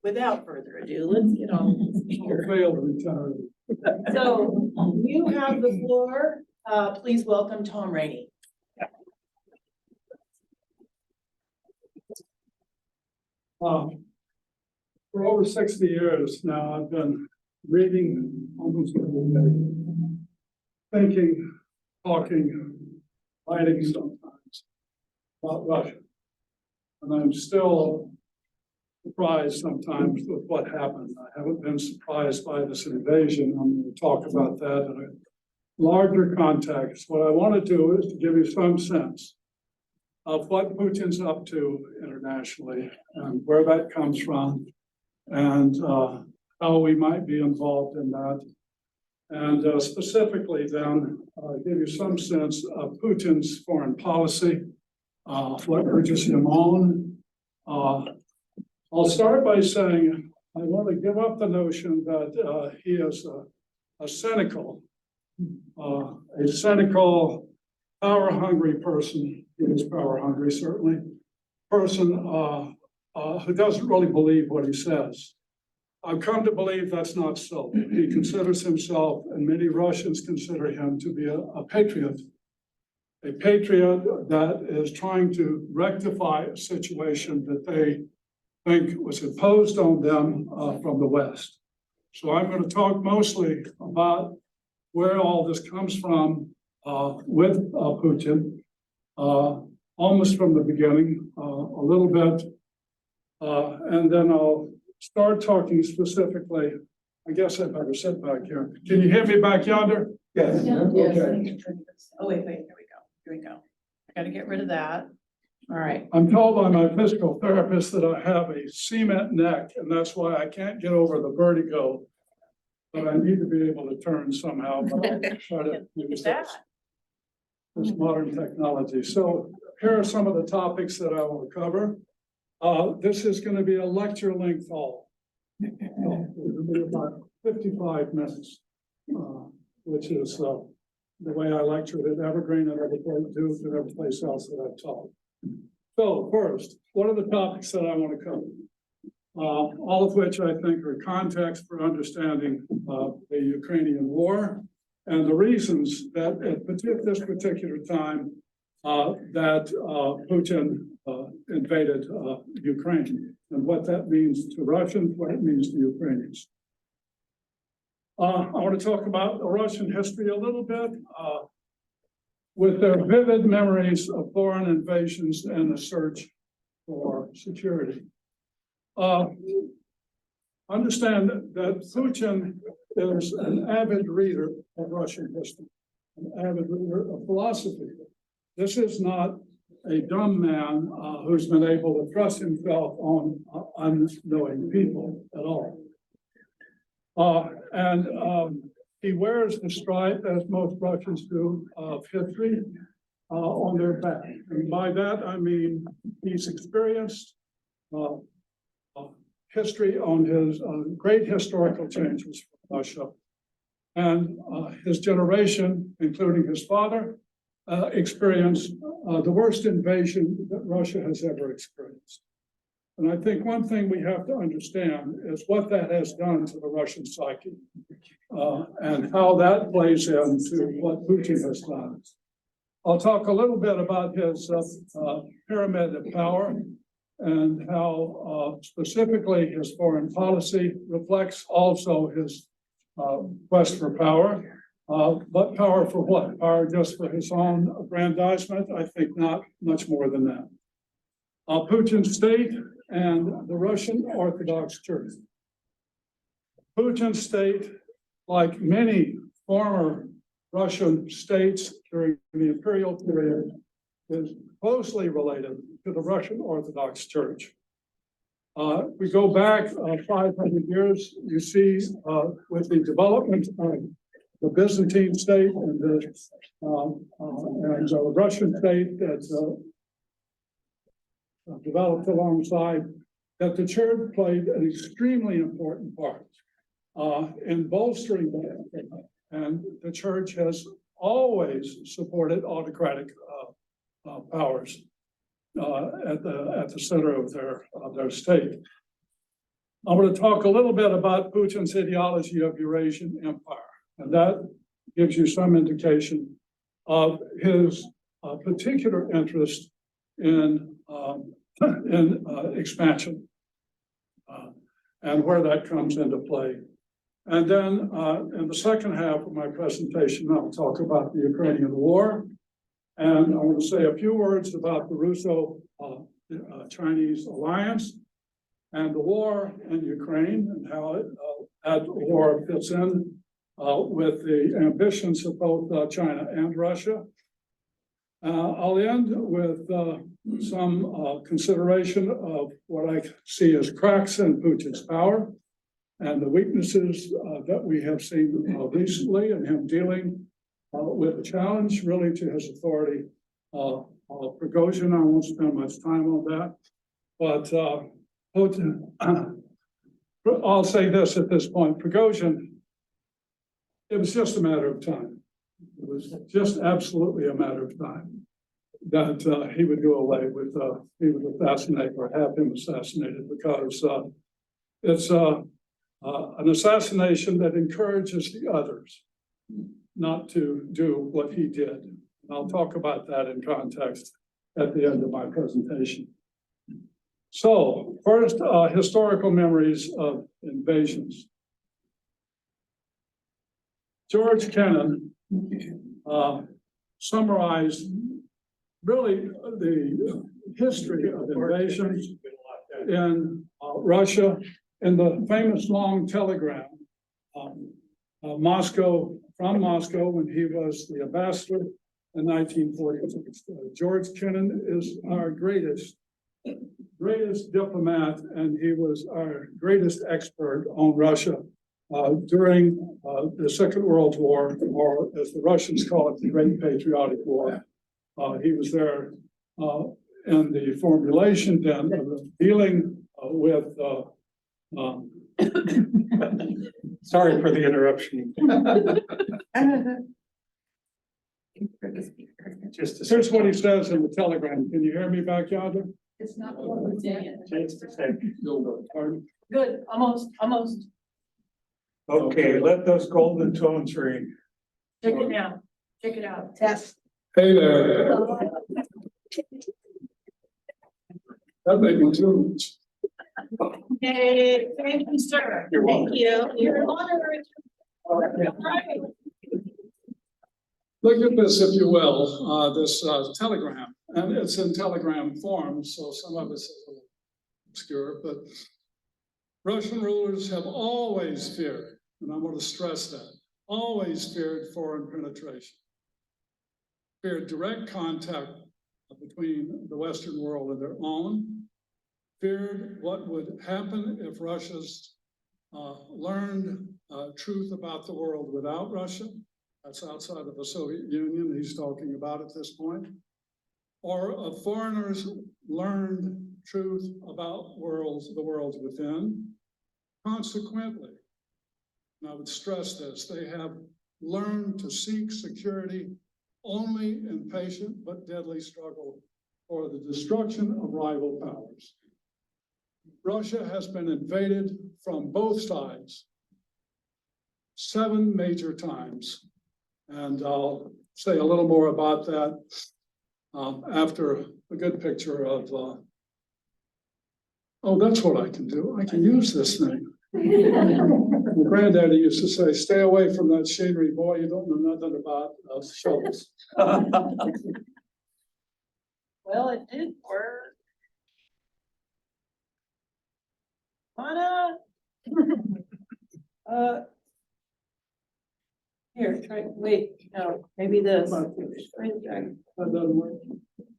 without further ado, let's get on with the speaker. Failed retirement. So you have the floor. Please welcome Tom Rainey. For over 60 years now, I've been reading almost every day, thinking, talking, writing sometimes about Russia. And I'm still surprised sometimes with what happened. I haven't been surprised by this invasion. I'm going to talk about that in a larger context. What I want to do is to give you some sense of what Putin's up to internationally and where that comes from and how we might be involved in that. And specifically then, give you some sense of Putin's foreign policy, what urges him on. I'll start by saying I want to give up the notion that he is a cynical, power-hungry person. He is power-hungry, certainly. Person who doesn't really believe what he says. I've come to believe that's not so. He considers himself, and many Russians consider him to be a patriot that is trying to rectify a situation that they think was imposed on them from the West. So I'm going to talk mostly about where all this comes from with Putin, almost from the beginning, a little bit, and then I'll start talking specifically. I guess I better sit back here. Can you hear me back yonder? Yes. Yeah. Okay. Oh, wait, here we go. I gotta get rid of that. All right. I'm told by my physical therapist that I have a cement neck, and that's why I can't get over the vertigo. But I need to be able to turn somehow. But I'll try to use this modern technology. So here are some of the topics that I want to cover. This is going to be a lecture length all. It'll be about 55 minutes, which is the way I lectured at Evergreen and every place else that I've taught. So first, what are the topics that I want to cover? All of which I think are context for understanding the Ukrainian war and the reasons that at this particular time that Putin invaded Ukraine and what that means to Russians, what it means to Ukrainians. I want to talk about the Russian history a little bit with their vivid memories of foreign invasions and the search for security. Understand that Putin is an avid reader of Russian history, an avid reader of philosophy. This is not a dumb man who's been able to thrust himself on unknowing people at all. He wears the stripe, as most Russians do, of history on their back. And by that, I mean he's experienced history on his great historical changes for Russia. And his generation, including his father, experienced the worst invasion that Russia has ever experienced. And I think one thing we have to understand is what that has done to the Russian psyche and how that plays into what Putin has done. I'll talk a little bit about his pyramid of power and how specifically his foreign policy reflects also his quest for power. But power for what? Power just for his own aggrandizement? I think not much more than that. Putin's state and the Russian Orthodox Church. Putin's state, like many former Russian states during the imperial period, is closely related to the Russian Orthodox Church. We go back 500 years, you see with the development of the Byzantine state and the Russian state that developed alongside, that the church played an extremely important part in bolstering that. And the church has always supported autocratic powers at the center of their state. I'm going to talk a little bit about Putin's ideology of Eurasian empire, and that gives you some indication of his particular interest in expansion and where that comes into play. And then in the second half of my presentation, I'll talk about the Ukrainian War, and I want to say a few words about the Russo-Chinese alliance and the war in Ukraine and how that war fits in with the ambitions of both China and Russia. I'll end with some consideration of what I see as cracks in Putin's power and the weaknesses that we have seen recently, and him dealing with a challenge really to his authority. Prigozhin, I won't spend much time on that, but Putin, I'll say this at this point, Prigozhin, it was just a matter of time. It was just absolutely a matter of time that he would go away with, he would assassinate or have him assassinated, because it's an assassination that encourages the others not to do what he did. And I'll talk about that in context at the end of my presentation. So first, historical memories of invasions. George Kennan summarized really the history of invasions in Russia in the famous long telegram, from Moscow when he was the ambassador in 1946. George Kennan is our greatest diplomat, and he was our greatest expert on Russia during the Second World War, or as the Russians call it, the Great Patriotic War. He was there in the formulation then of the dealing with. Sorry for the interruption. Here's what he says in the telegram. Can you hear me back yonder? It's not. Good, almost. Okay, let those golden tones ring. Check it out. Check it out. Test. Hey there. That may be too much. Hey, thank you, sir. You're welcome. Thank you. You're an honor. Right. Look at this, if you will, this telegram, and it's in telegram form, so some of it's a little obscure, but Russian rulers have always feared, and I want to stress that, always feared foreign penetration, feared direct contact between the Western world and their own, feared what would happen if Russia's learned truth about the world without Russia. That's outside of the Soviet Union he's talking about at this point. Or of foreigners learned truth about the worlds within. Consequently, and I would stress this, they have learned to seek security only in patient but deadly struggle for the destruction of rival powers. Russia has been invaded from both sides 7 major times. And I'll say a little more about that after a good picture of, oh, that's what I can do. I can use this thing. My granddaddy used to say, stay away from that scenery, boy, you don't know nothing about shovels. Well, it did work. Anna. Here, try, wait, no, maybe this. That doesn't work.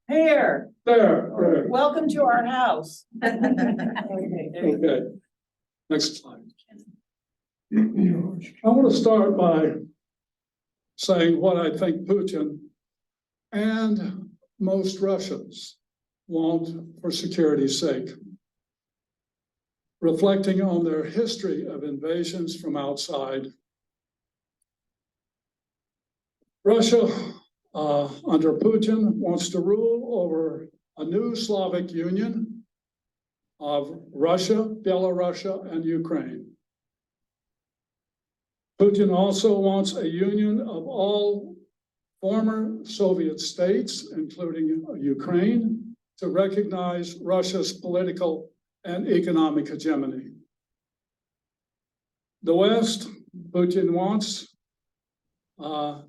Here, There. welcome to our house. Okay, there you go. Okay. Next slide. I want to start by saying what I think Putin and most Russians want for security's sake. Reflecting on their history of invasions from outside, Russia, under Putin, wants to rule over a new Slavic union of Russia, Belarus, and Ukraine. Putin also wants a union of all former Soviet states, including Ukraine, to recognize Russia's political and economic hegemony. The West, Putin wants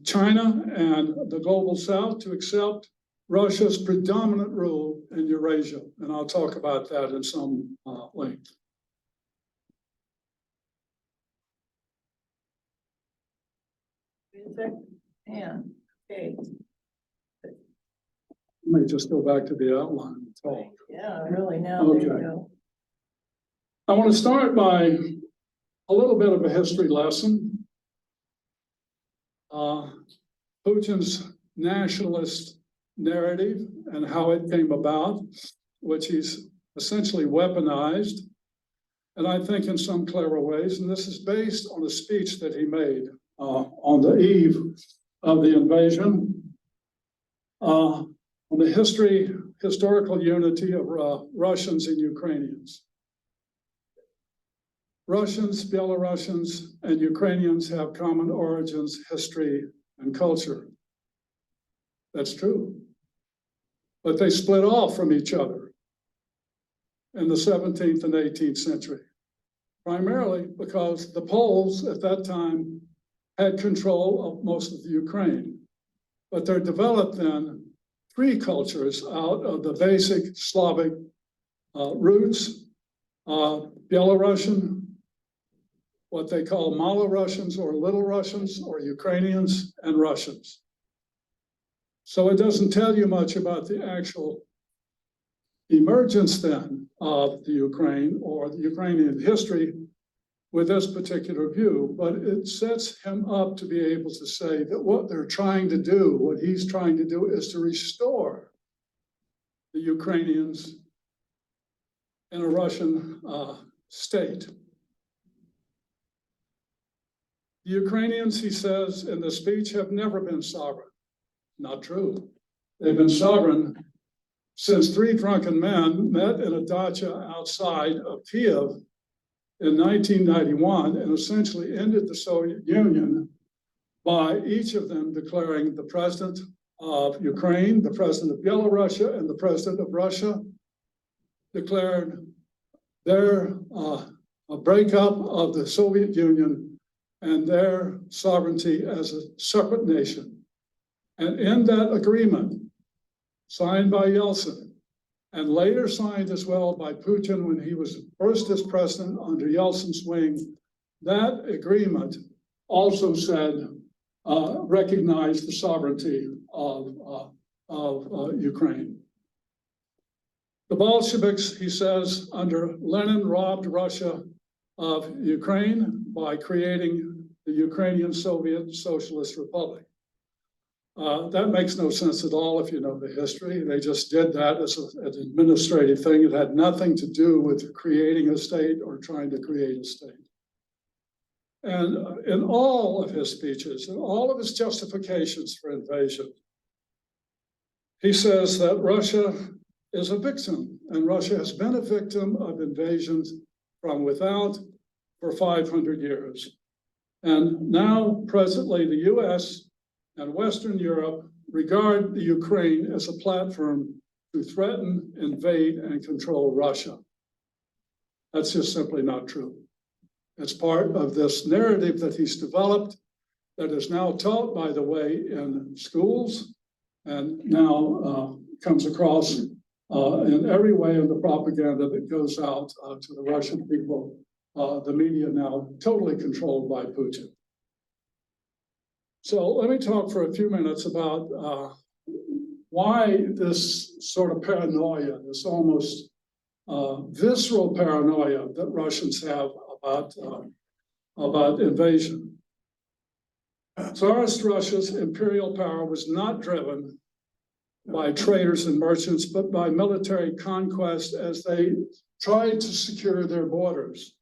China and the global South to accept Russia's predominant rule in Eurasia, and I'll talk about that in some length. Yeah, okay, Let me just go back to the outline and talk. yeah, really now, there you Okay. go. I want to start by a little bit of a history lesson. Putin's nationalist narrative and how it came about, which he's essentially weaponized, and I think in some clever ways, and this is based on a speech that he made on the eve of the invasion, on the historical unity of Russians and Ukrainians. Russians, Belarusians, and Ukrainians have common origins, history, and culture. That's true. But they split off from each other in the 17th and 18th century, primarily because the Poles at that time had control of most of the Ukraine. But there developed then three cultures out of the basic Slavic roots, Belarusian, what they call Malo-Russians or Little Russians or Ukrainians, and Russians. So it doesn't tell you much about the actual emergence then of the Ukraine or the Ukrainian history with this particular view, but it sets him up to be able to say that what they're trying to do, what he's trying to do, is to restore the Ukrainians in a Russian state. The Ukrainians, he says in the speech, have never been sovereign. Not true. They've been sovereign since three drunken men met in a dacha outside of Kiev in 1991 and essentially ended the Soviet Union by each of them declaring the president of Ukraine, the president of Belarus, and the president of Russia declared their a breakup of the Soviet Union and their sovereignty as a separate nation. And in that agreement, signed by Yeltsin, and later signed as well by Putin when he was first as president under Yeltsin's wing, that agreement also said, recognized the sovereignty of Ukraine. The Bolsheviks, he says, under Lenin robbed Russia of Ukraine by creating the Ukrainian Soviet Socialist Republic. That makes no sense at all if you know the history. They just did that as an administrative thing. It had nothing to do with creating a state or trying to create a state. And in all of his speeches, and all of his justifications for invasion, he says that Russia is a victim, and Russia has been a victim of invasions from without for 500 years. And now, presently, the US and Western Europe regard the Ukraine as a platform to threaten, invade, and control Russia. That's just simply not true. It's part of this narrative that he's developed that is now taught, by the way, in schools and now comes across in every way in the propaganda that goes out to the Russian people, the media now totally controlled by Putin. So let me talk for a few minutes about why this sort of paranoia, this almost visceral paranoia that Russians have about invasion. Tsarist Russia's imperial power was not driven by traders and merchants, but by military conquest as they tried to secure their borders.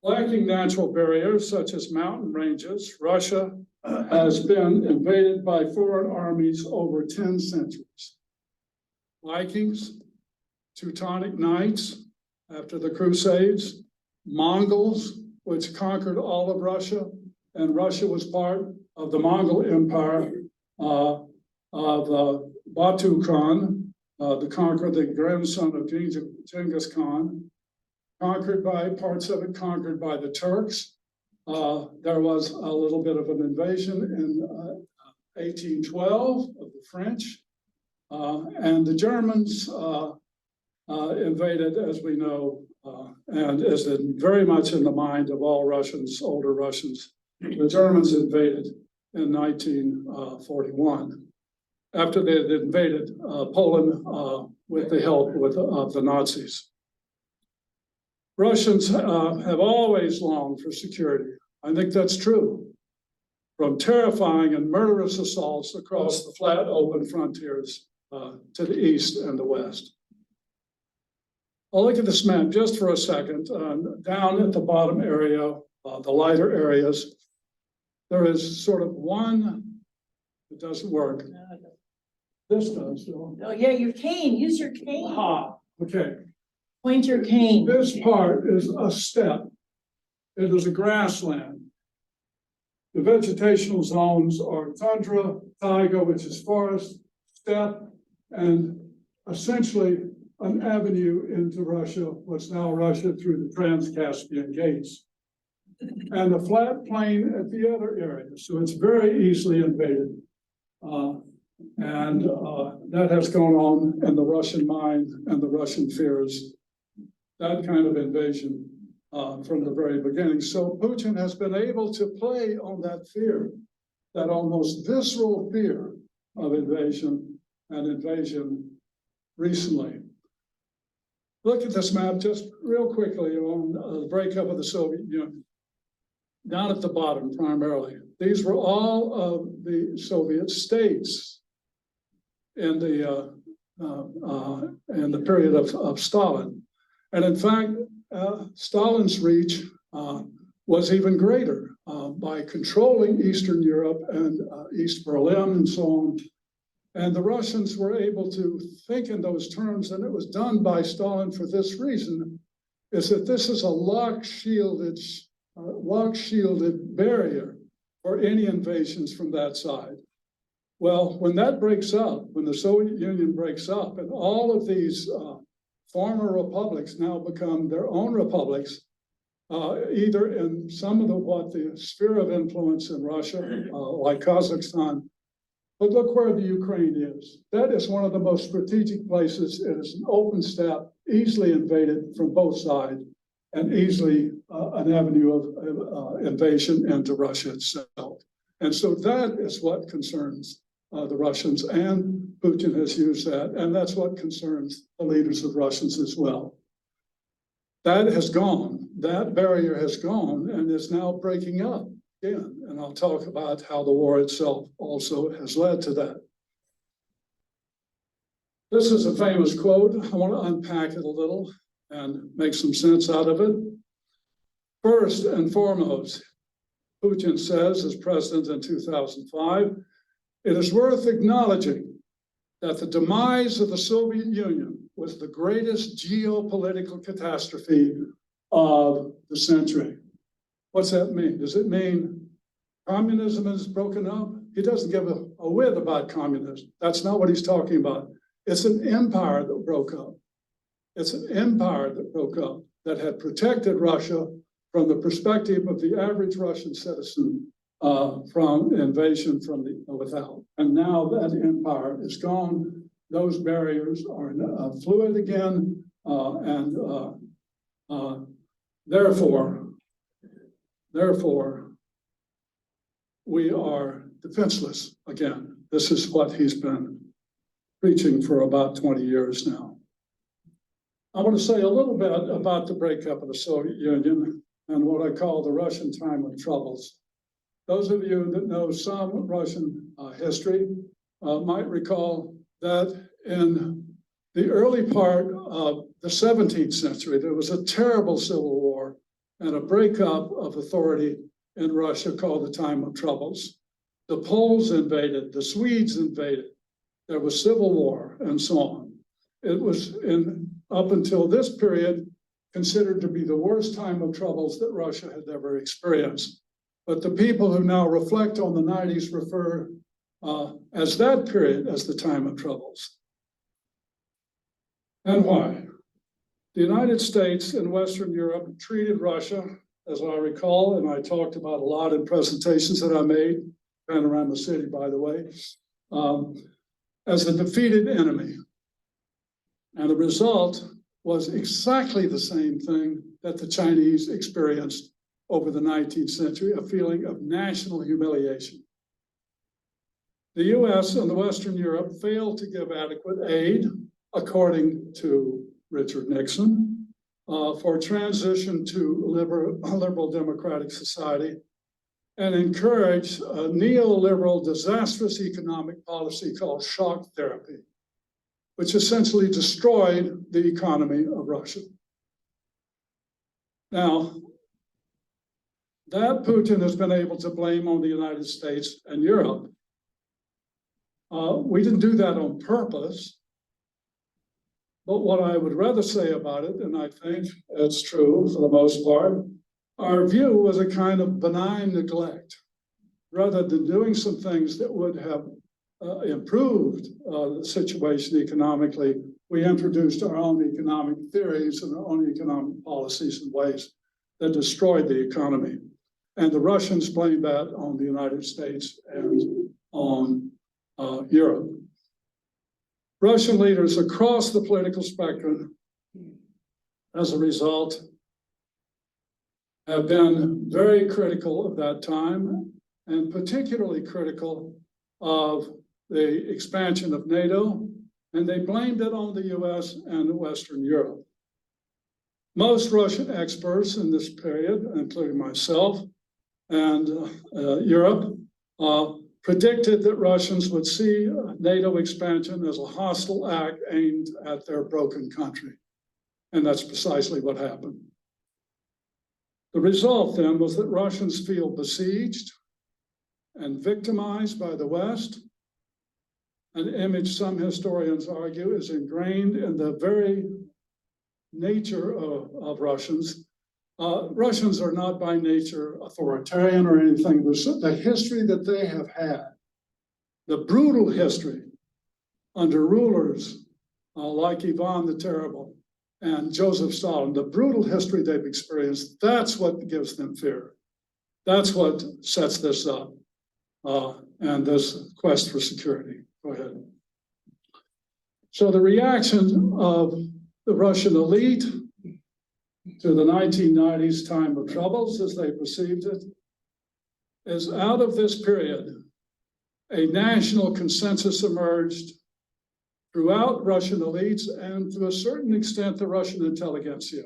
Lacking natural barriers such as mountain ranges, Russia has been invaded by foreign armies over 10 centuries. Vikings, Teutonic Knights after the Crusades, Mongols, which conquered all of Russia, and Russia was part of the Mongol Empire of Batu Khan, the grandson of Genghis Khan, parts of it conquered by the Turks. There was a little bit of an invasion in 1812 of the French, and the Germans invaded, as we know, and is very much in the mind of all Russians, older Russians. The Germans invaded in 1941 after they had invaded Poland with the help of the Nazis. Russians have always longed for security. I think that's true. From terrifying and murderous assaults across the flat, open frontiers to the east and the west. I'll look at this map just for a second. Down at the bottom area, the lighter areas, there is sort of one, it doesn't work. This does, though. Oh, yeah, your cane, use your cane. Ah, okay. Point your cane. This part is a steppe. It is a grassland. The vegetational zones are tundra, taiga, which is forest, steppe, and essentially an avenue into Russia, what's now Russia, through the Trans-Caspian gates. And a flat plain at the other area, so it's very easily invaded. That has gone on in the Russian mind and the Russian fears, that kind of invasion from the very beginning. So Putin has been able to play on that fear, that almost visceral fear of invasion and invasion recently. Look at this map just real quickly on the breakup of the Soviet Union. Down at the bottom primarily, these were all of the Soviet states in the period of Stalin. And in fact, Stalin's reach was even greater by controlling Eastern Europe and East Berlin and so on. And the Russians were able to think in those terms, and it was done by Stalin for this reason, is that this is a lock-shielded barrier for any invasions from that side. Well, when that breaks up, when the Soviet Union breaks up, and all of these former republics now become their own republics, either in some of the sphere of influence in Russia, like Kazakhstan, but look where the Ukraine is. That is one of the most strategic places. It is an open steppe, easily invaded from both sides, and easily an avenue of invasion into Russia itself. And so that is what concerns the Russians, and Putin has used that, and that's what concerns the leaders of Russians as well. That has gone, that barrier has gone, and is now breaking up again. And I'll talk about how the war itself also has led to that. This is a famous quote. I want to unpack it a little and make some sense out of it. First and foremost, Putin says, as president in 2005, it is worth acknowledging that the demise of the Soviet Union was the greatest geopolitical catastrophe of the century. What's that mean? Does it mean communism is broken up? He doesn't give a whit about communism. That's not what he's talking about. It's an empire that broke up. It's an empire that broke up that had protected Russia from the perspective of the average Russian citizen from invasion from the without. And now that empire is gone. Those barriers are fluid again, and therefore, we are defenseless again. This is what he's been preaching for about 20 years now. I want to say a little bit about the breakup of the Soviet Union and what I call the Russian time of troubles. Those of you that know some Russian history might recall that in the early part of the 17th century, there was a terrible civil war and a breakup of authority in Russia called the Time of Troubles. The Poles invaded, the Swedes invaded, there was civil war and so on. It was in up until this period, considered to be the worst time of troubles that Russia had ever experienced. But the people who now reflect on the 90s refer as that period as the time of troubles. And why? The United States and Western Europe treated Russia, as I recall, and I talked about a lot in presentations that I made, Panorama City, by the way, as a defeated enemy. And the result was exactly the same thing that the Chinese experienced over the 19th century, a feeling of national humiliation. The US and the Western Europe failed to give adequate aid, according to Richard Nixon, for transition to liberal democratic society, and encouraged a neoliberal disastrous economic policy called shock therapy, which essentially destroyed the economy of Russia. Now, that Putin has been able to blame on the United States and Europe. We didn't do that on purpose. But what I would rather say about it, and I think it's true for the most part, our view was a kind of benign neglect. Rather than doing some things that would have improved the situation economically, we introduced our own economic theories and our own economic policies in ways that destroyed the economy. And the Russians blamed that on the United States and on Europe. Russian leaders across the political spectrum, as a result, have been very critical of that time, and particularly critical of the expansion of NATO, and they blamed it on the US and Western Europe. Most Russian experts in this period, including myself and Europe, predicted that Russians would see NATO expansion as a hostile act aimed at their broken country. And that's precisely what happened. The result then was that Russians feel besieged and victimized by the West, an image some historians argue is ingrained in the very nature of Russians. Russians are not by nature authoritarian or anything. The history that they have had, the brutal history under rulers like Ivan the Terrible and Joseph Stalin, the brutal history they've experienced, that's what gives them fear. That's what sets this up and this quest for security. Go ahead. So the reaction of the Russian elite to the 1990s time of troubles, as they perceived it, is out of this period, a national consensus emerged throughout Russian elites and to a certain extent the Russian intelligentsia.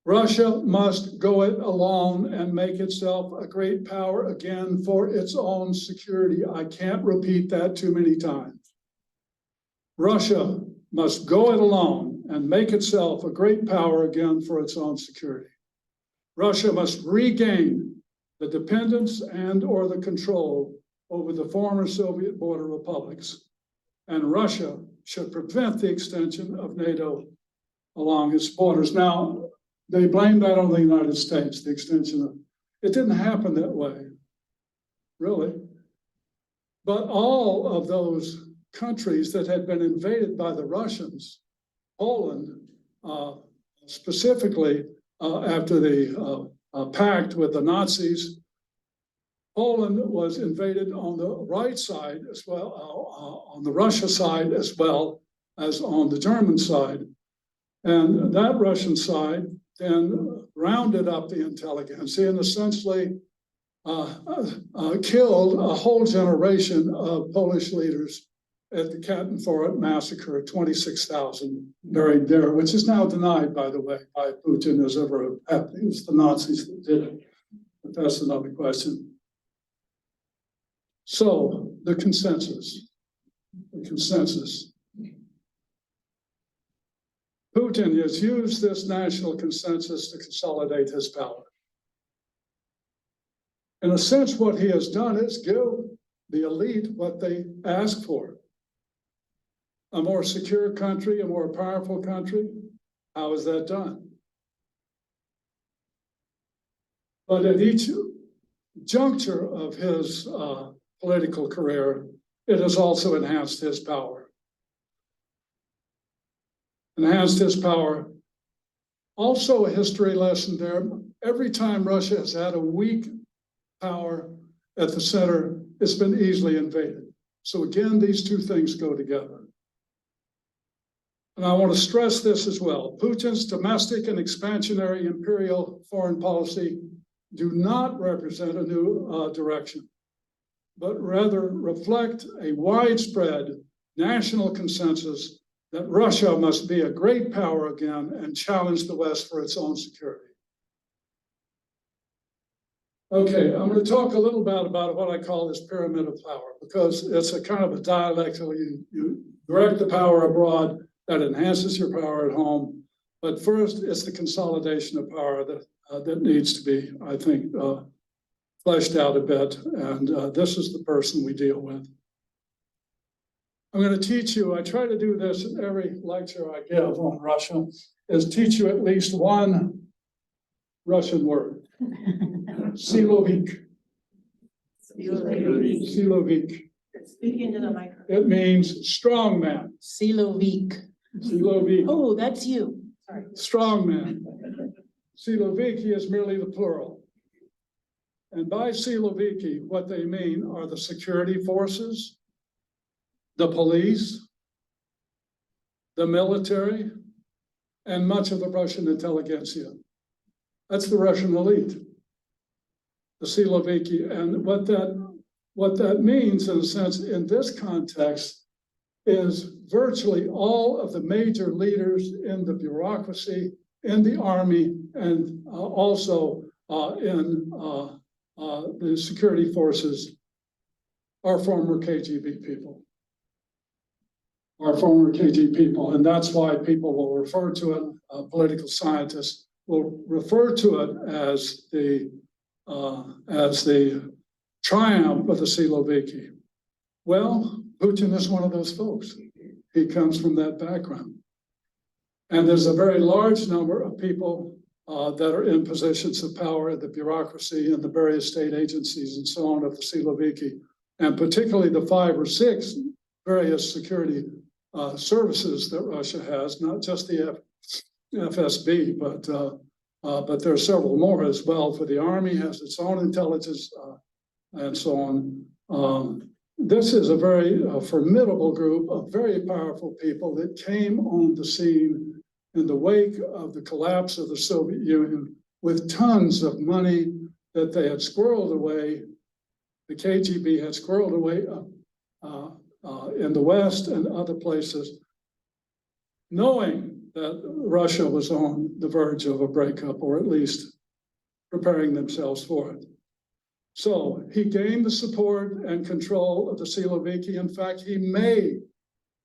Russia must go it alone and make itself a great power again for its own security. I can't repeat that too many times. Russia must go it alone and make itself a great power again for its own security. Russia must regain the dependence and or the control over the former Soviet border republics. And Russia should prevent the extension of NATO along its borders. Now, they blame that on the United States, the extension of, it didn't happen that way, really. But all of those countries that had been invaded by the Russians, Poland, specifically after the pact with the Nazis, Poland was invaded on the right side as well, on the Russia side as well as on the German side. And that Russian side then rounded up the intelligentsia and essentially killed a whole generation of Polish leaders at the Katyn massacre, 26,000 buried there, which is now denied, by the way, by Putin as ever happened. It was the Nazis that did it, but that's another question. So the consensus. Putin has used this national consensus to consolidate his power. In a sense, what he has done is give the elite what they asked for. a more secure country, a more powerful country. How is that done? But at each juncture of his political career, it has also enhanced his power. Enhanced his power. Also a history lesson there. Every time Russia has had a weak power at the center, it's been easily invaded. So again, these two things go together. And I want to stress this as well. Putin's domestic and expansionary imperial foreign policy do not represent a new direction, but rather reflect a widespread national consensus that Russia must be a great power again and challenge the West for its own security. Okay, I'm going to talk a little bit about what I call this pyramid of power, because it's a kind of a dialectical. You direct the power abroad, that enhances your power at home. But first, it's the consolidation of power that needs to be, I think, fleshed out a bit. And this is the person we deal with. I'm going to teach you, I try to do this in every lecture I give on Russia, is teach you at least one Russian word. Silovik. Silovik. Speak into the microphone. It means strong man. Silovik. Silovik. Oh, that's you. Sorry. Strong man. Siloviki is merely the plural. And by Siloviki, what they mean are the security forces, the police, the military, and much of the Russian intelligentsia. That's the Russian elite, the Siloviki. And what that means, in a sense, in this context, is virtually all of the major leaders in the bureaucracy, in the army, and also in the security forces are former KGB people. Are former KGB people, and that's why people will refer to it, political scientists will refer to it as the triumph of the Siloviki. Well, Putin is one of those folks. He comes from that background. And there's a very large number of people that are in positions of power, the bureaucracy and the various state agencies and so on of the Siloviki, and particularly the 5 or 6 various security services that Russia has, not just the FSB, but there are several more as well. For the army has its own intelligence and so on. This is a very formidable group of very powerful people that came on the scene in the wake of the collapse of the Soviet Union with tons of money that they had squirreled away. The KGB had squirreled away in the West and other places, knowing that Russia was on the verge of a breakup, or at least preparing themselves for it. So he gained the support and control of the Siloviki. In fact, he made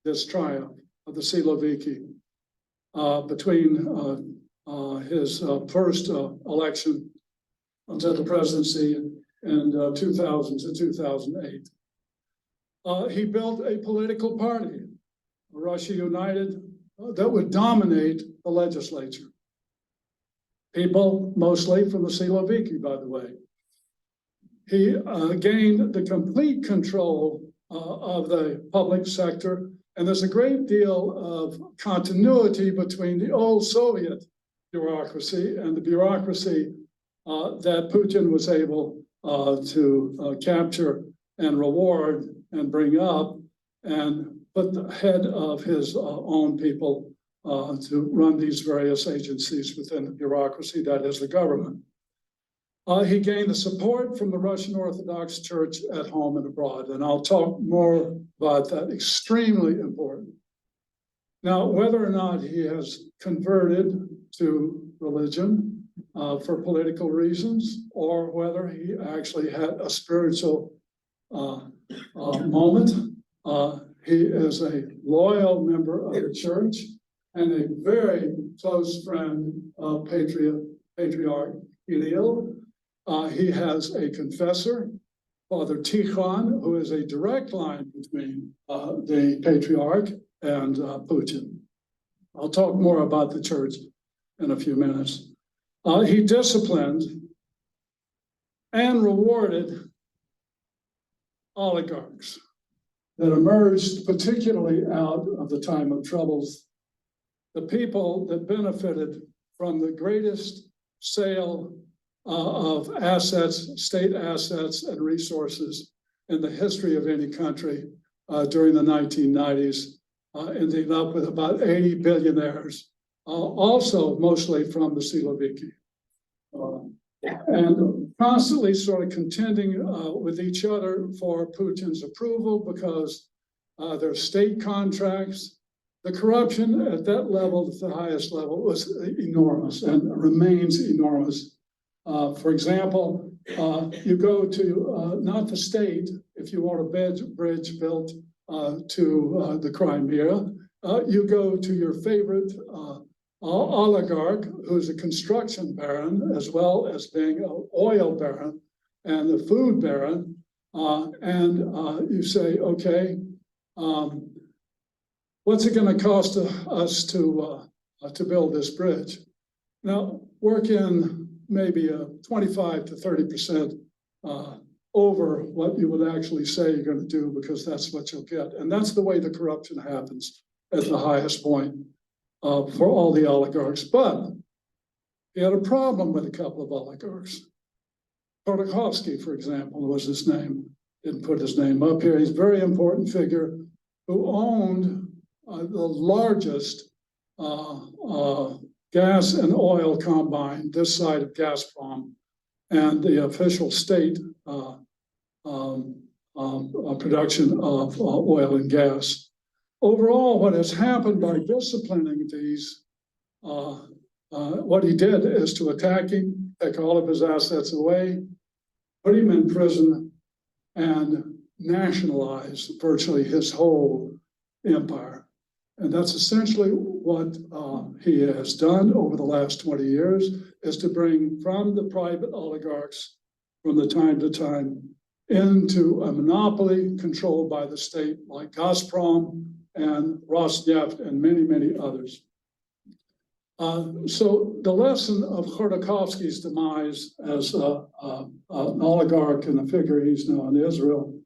this triumph of the Siloviki between his first election to the presidency in 2000 to 2008. He built a political party, Russia United, that would dominate the legislature. People mostly from the Siloviki, by the way. He gained the complete control of the public sector, and there's a great deal of continuity between the old Soviet bureaucracy and the bureaucracy that Putin was able to capture and reward and bring up and put the head of his own people to run these various agencies within the bureaucracy, that is the government. He gained the support from the Russian Orthodox Church at home and abroad, and I'll talk more about that. Extremely important. Now, whether or not he has converted to religion for political reasons, or whether he actually had a spiritual moment, he is a loyal member of the church and a very close friend of Patriarch Kirill. He has a confessor, Father Tikhon, who is a direct line between the Patriarch and Putin. I'll talk more about the church in a few minutes. He disciplined and rewarded oligarchs that emerged particularly out of the time of troubles, the people that benefited from the greatest sale of assets, state assets and resources in the history of any country during the 1990s, ending up with about 80 billionaires, also mostly from the Siloviki. And constantly sort of contending with each other for Putin's approval because their state contracts, the corruption at that level, at the highest level, was enormous and remains enormous. For example, you go to not the state, if you want a bridge built to the Crimea, you go to your favorite oligarch, who's a construction baron, as well as being an oil baron and the food baron, and you say, okay, what's it going to cost us to build this bridge? Now, work in maybe a 25 to 30% over what you would actually say you're going to do, because that's what you'll get. And that's the way the corruption happens at the highest point for all the oligarchs. But he had a problem with a couple of oligarchs. Khodorkovsky, for example, was his name. Didn't put his name up here. He's a very important figure who owned the largest gas and oil combine this side of Gazprom and the official state production of oil and gas. Overall, what has happened by disciplining these, what he did is to attack him, take all of his assets away, put him in prison, and nationalize virtually his whole empire. And that's essentially what he has done over the last 20 years, is to bring from the private oligarchs from the time to time into a monopoly controlled by the state like Gazprom and Rosneft and many, many others. So the lesson of Khodorkovsky's demise as an oligarch and a figure he's now in Israel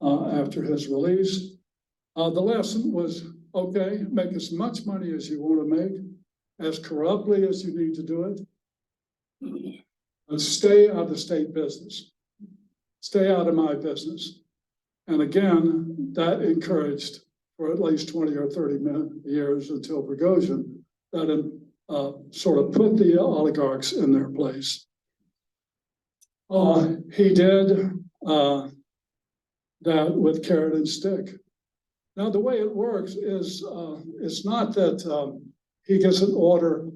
after his release, the lesson was, okay, make as much money as you want to make, as corruptly as you need to do it, but stay out of the state business. Stay out of my business. And again, that encouraged for at least 20 or 30 years until Prigozhin, that sort of put the oligarchs in their place. He did that with carrot and stick. Now, the way it works is it's not that he gets an order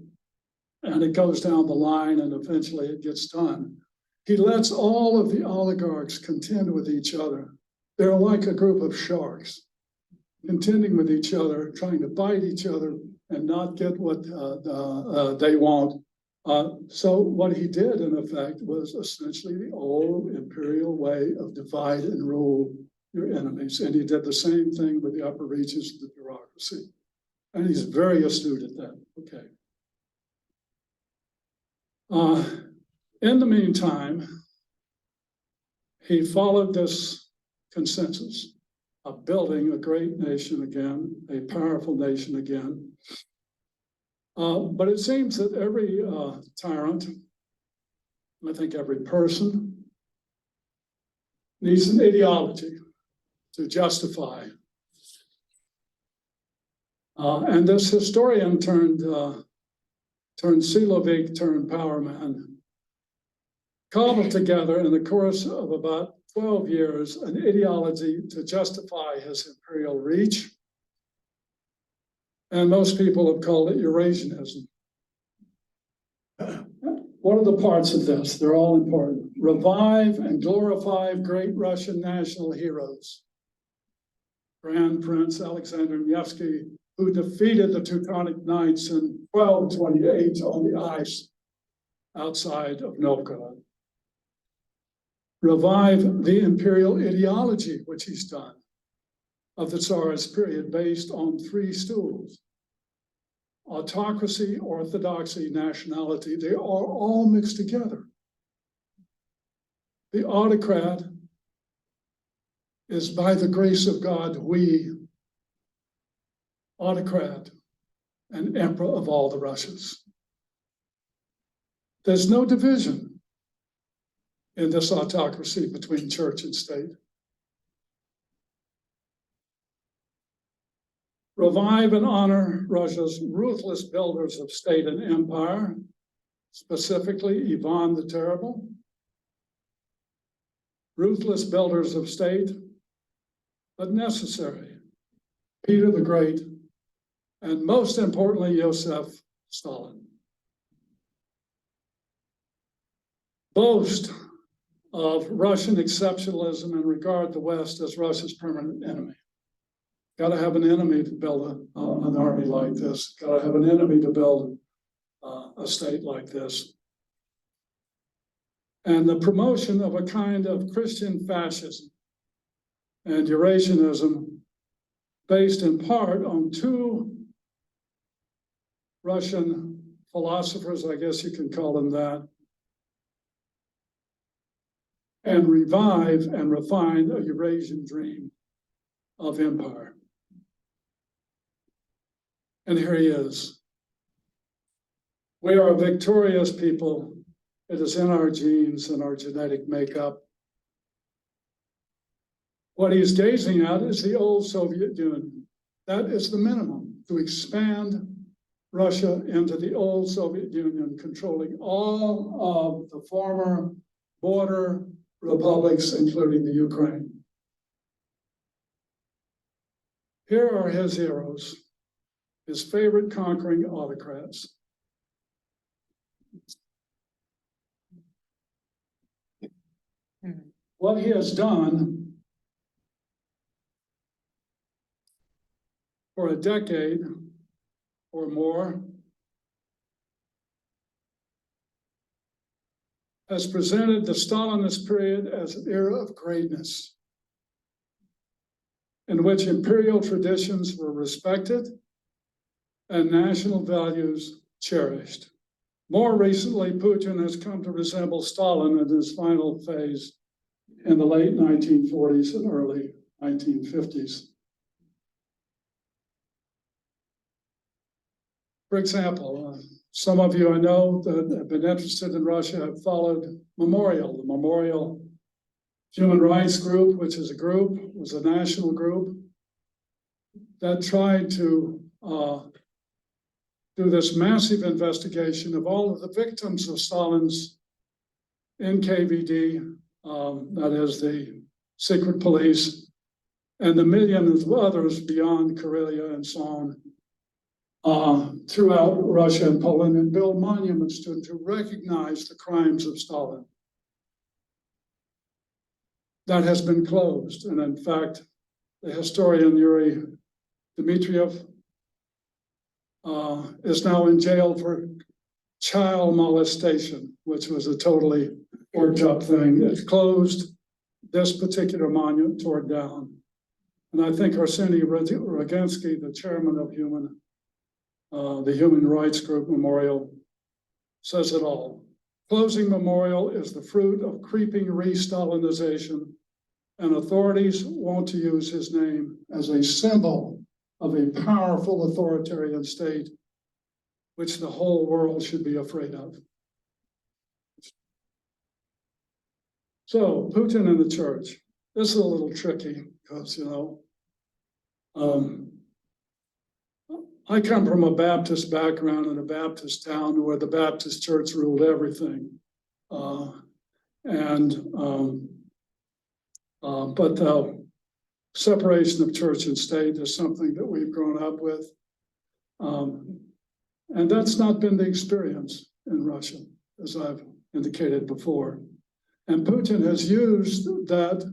and it goes down the line and eventually it gets done. He lets all of the oligarchs contend with each other. They're like a group of sharks, contending with each other, trying to bite each other and not get what they want. So what he did, in effect, was essentially the old imperial way of divide and rule your enemies. And he did the same thing with the upper reaches of the bureaucracy. And he's very astute at that. Okay. In the meantime, he followed this consensus of building a great nation again, a powerful nation again. But it seems that every tyrant, I think every person, needs an ideology to justify. And this historian turned Silovik turned power man cobbled together in the course of about 12 years an ideology to justify his imperial reach. And most people have called it Eurasianism. What are the parts of this? They're all important. Revive and glorify great Russian national heroes. Grand Prince Alexander Nevsky, who defeated the Teutonic Knights in 1228 on the ice outside of Novgorod. Revive the imperial ideology, which he's done. of the Tsarist period based on three stools: autocracy, orthodoxy, nationality. They are all mixed together. The autocrat is, by the grace of God, autocrat and emperor of all the Russias. There's no division in this autocracy between church and state. Revive and honor Russia's ruthless builders of state and empire, specifically Ivan the Terrible. Ruthless builders of state, but necessary, Peter the Great, and most importantly, Joseph Stalin. Boast of Russian exceptionalism and regard the West as Russia's permanent enemy. Got to have an enemy to build an army like this. Got to have an enemy to build a state like this. And the promotion of a kind of Christian fascism and Eurasianism based in part on two Russian philosophers, I guess you can call them that, and revive and refine a Eurasian dream of empire. And here he is. We are a victorious people. It is in our genes and our genetic makeup. What he's gazing at is the old Soviet Union. That is the minimum, to expand Russia into the old Soviet Union, controlling all of the former border republics, including the Ukraine. Here are his heroes, his favorite conquering autocrats. What he has done for a decade or more has presented the Stalinist period as an era of greatness in which imperial traditions were respected and national values cherished. More recently, Putin has come to resemble Stalin in his final phase in the late 1940s and early 1950s. For example, some of you I know that have been interested in Russia have followed Memorial. The Memorial Human Rights Group, which is a group, was a national group that tried to do this massive investigation of all of the victims of Stalin's NKVD, that is the secret police, and the millions of others beyond Karelia and so on, throughout Russia and Poland, and build monuments to recognize the crimes of Stalin. That has been closed, and in fact, the historian Yuri Dmitriev is now in jail for child molestation, which was a totally worked up thing. It closed this particular monument, tore it down. And I think Arseny Rogensky, the chairman of the Human Rights Group Memorial, says it all. Closing Memorial is the fruit of creeping re-Stalinization, and authorities want to use his name as a symbol of a powerful authoritarian state, which the whole world should be afraid of. So Putin and the church. This is a little tricky because, I come from a Baptist background in a Baptist town where the Baptist church ruled everything. But the separation of church and state is something that we've grown up with. And that's not been the experience in Russia, as I've indicated before. And Putin has used that,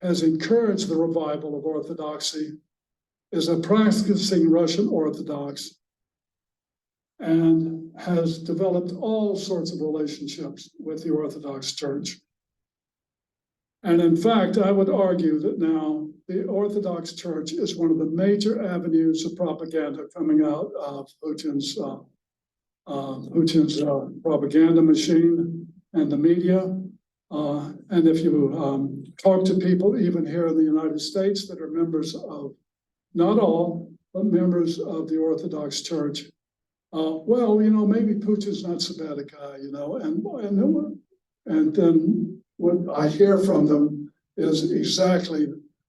has encouraged the revival of Orthodoxy, is a practicing Russian Orthodox, and has developed all sorts of relationships with the Orthodox Church. And in fact, I would argue that now the Orthodox Church is one of the major avenues of propaganda coming out of Putin's propaganda machine and the media. And if you talk to people even here in the United States that are members of, not all, but members of the Orthodox Church, well, maybe Putin's not so bad a guy, and then what I hear from them is exactly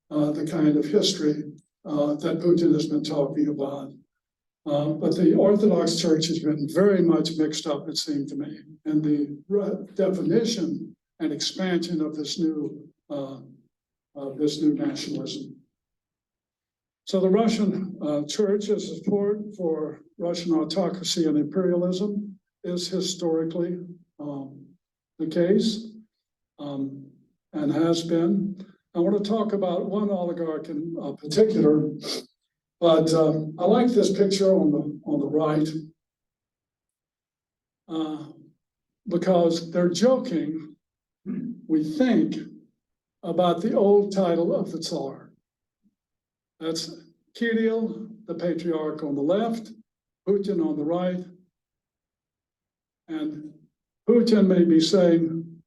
the kind of history that Putin has been talking about. But the Orthodox Church has been very much mixed up, it seemed to me, in the definition and expansion of this new nationalism. So the Russian Church's support for Russian autocracy and imperialism is historically the case and has been. I want to talk about one oligarch in particular, but I like this picture on the right because they're joking, we think, about the old title of the Tsar. That's Kirill, the patriarch, on the left, Putin on the right. And Putin may be saying,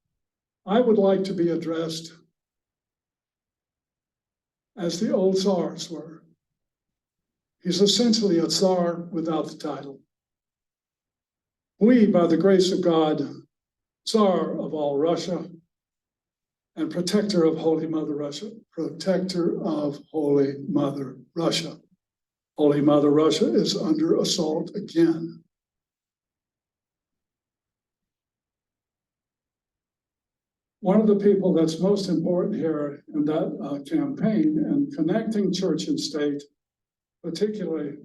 I would like to be addressed as the old Tsars were. He's essentially a Tsar without the title. We, by the grace of God, Tsar of all Russia, and protector of Holy Mother Russia, protector of Holy Mother Russia. Holy Mother Russia is under assault again. One of the people that's most important here in that campaign and connecting church and state, particularly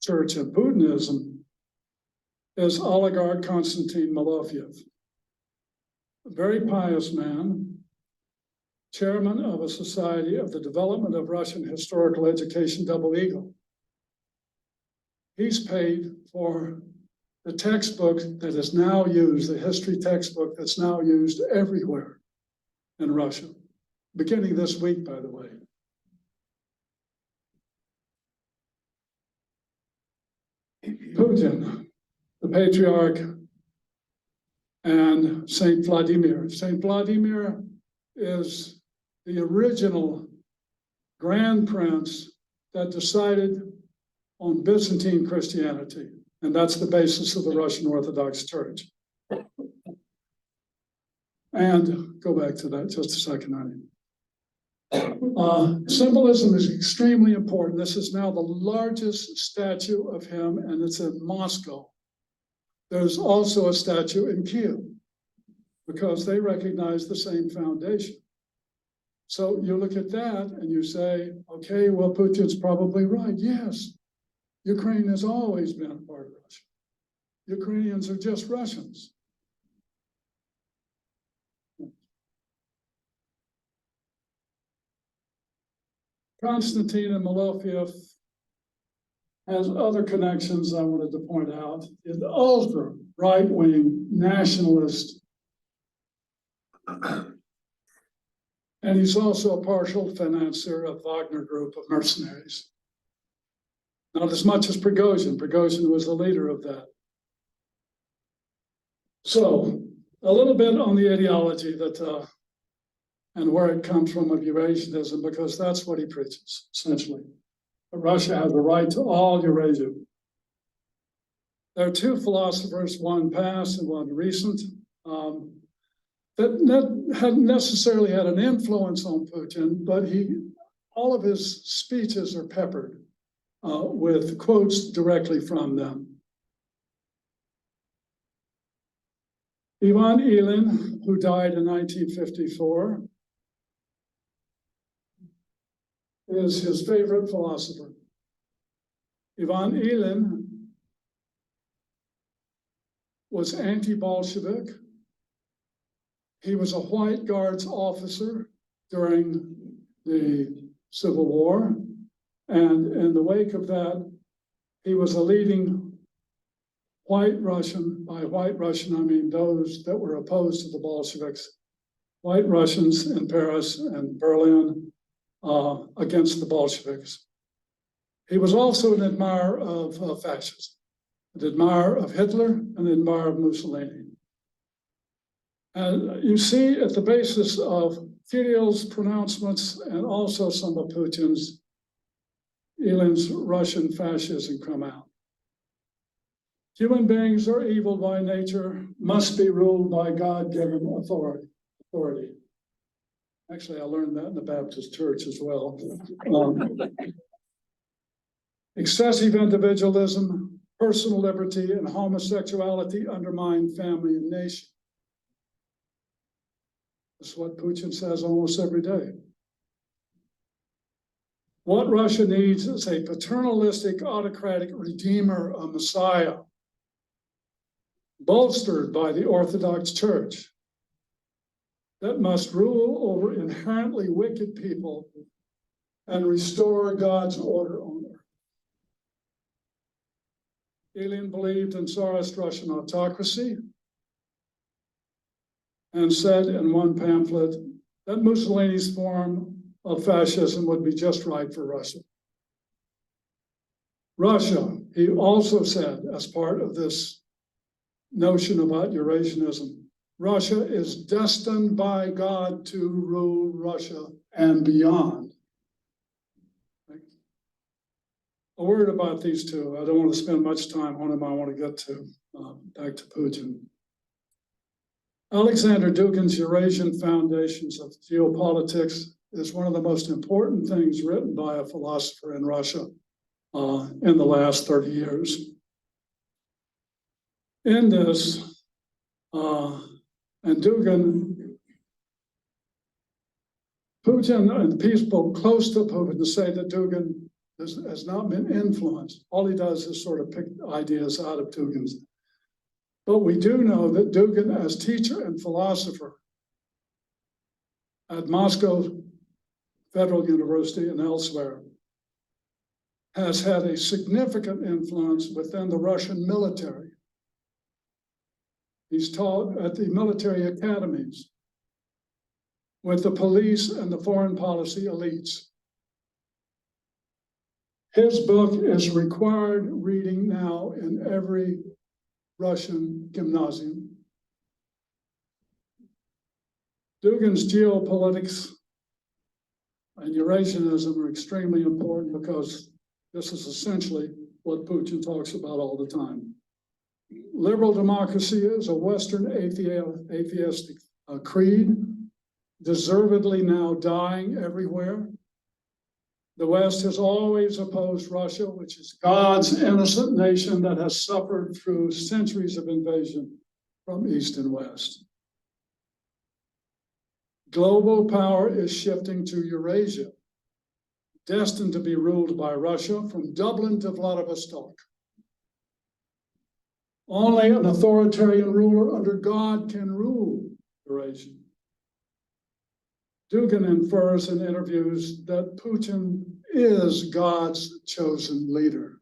church and Putinism, is oligarch Konstantin Malofeev, a very pious man, chairman of a society of the development of Russian historical education, Double Eagle. He's paid for the textbook that is now used, the history textbook that's now used everywhere in Russia, beginning this week, by the way. Putin, the patriarch, and Saint Vladimir. Saint Vladimir is the original grand prince that decided on Byzantine Christianity, and that's the basis of the Russian Orthodox Church. And go back to that just a second, honey. Symbolism is extremely important. This is now the largest statue of him, and it's in Moscow. There's also a statue in Kiev because they recognize the same foundation. So you look at that and you say, okay, well, Putin's probably right. Yes, Ukraine has always been a part of Russia. Ukrainians are just Russians. Konstantin and Malofeev has other connections I wanted to point out. Is the ultra right-wing nationalist, and he's also a partial financier of Wagner Group of mercenaries. Not as much as Prigozhin. Prigozhin was the leader of that. So a little bit on the ideology that and where it comes from of Eurasianism, because that's what he preaches, essentially. But Russia has a right to all Eurasia. There are two philosophers, one past and one recent, that hadn't necessarily had an influence on Putin, but all of his speeches are peppered with quotes directly from them. Ivan Ilyin, who died in 1954, is his favorite philosopher. Ivan Ilyin was anti-Bolshevik. He was a White Guards officer during the Civil War. And in the wake of that, he was a leading White Russian. By White Russian, I mean those that were opposed to the Bolsheviks. White Russians in Paris and Berlin against the Bolsheviks. He was also an admirer of fascism, an admirer of Hitler, an admirer of Mussolini. And you see at the basis of Kirill's pronouncements and also some of Putin's, Elin's Russian fascism come out. Human beings are evil by nature, must be ruled by God-given authority. Actually, I learned that in the Baptist church as well. Excessive individualism, personal liberty, and homosexuality undermine family and nation. That's what Putin says almost every day. What Russia needs is a paternalistic, autocratic redeemer, a messiah, bolstered by the Orthodox Church, that must rule over inherently wicked people and restore God's order on earth. Elin believed in Tsarist Russian autocracy and said in one pamphlet that Mussolini's form of fascism would be just right for Russia. Russia, he also said, as part of this notion about Eurasianism, Russia is destined by God to rule Russia and beyond. A word about these two. I don't want to spend much time on them. I want to get to back to Putin. Alexander Dugin's Eurasian Foundations of Geopolitics is one of the most important things written by a philosopher in Russia in the last 30 years. In this, and Dugin, Putin and people close to Putin say that Dugin has not been influenced. All he does is sort of pick ideas out of Dugin's. But we do know that Dugin, as teacher and philosopher at Moscow Federal University and elsewhere, has had a significant influence within the Russian military. He's taught at the military academies with the police and the foreign policy elites. His book is required reading now in every Russian gymnasium. Dugin's geopolitics and Eurasianism are extremely important because this is essentially what Putin talks about all the time. Liberal democracy is a Western atheistic creed, deservedly now dying everywhere. The West has always opposed Russia, which is God's innocent nation that has suffered through centuries of invasion from East and West. Global power is shifting to Eurasia, destined to be ruled by Russia from Dublin to Vladivostok. Only an authoritarian ruler under God can rule Eurasia. Dugin infers in interviews that Putin is God's chosen leader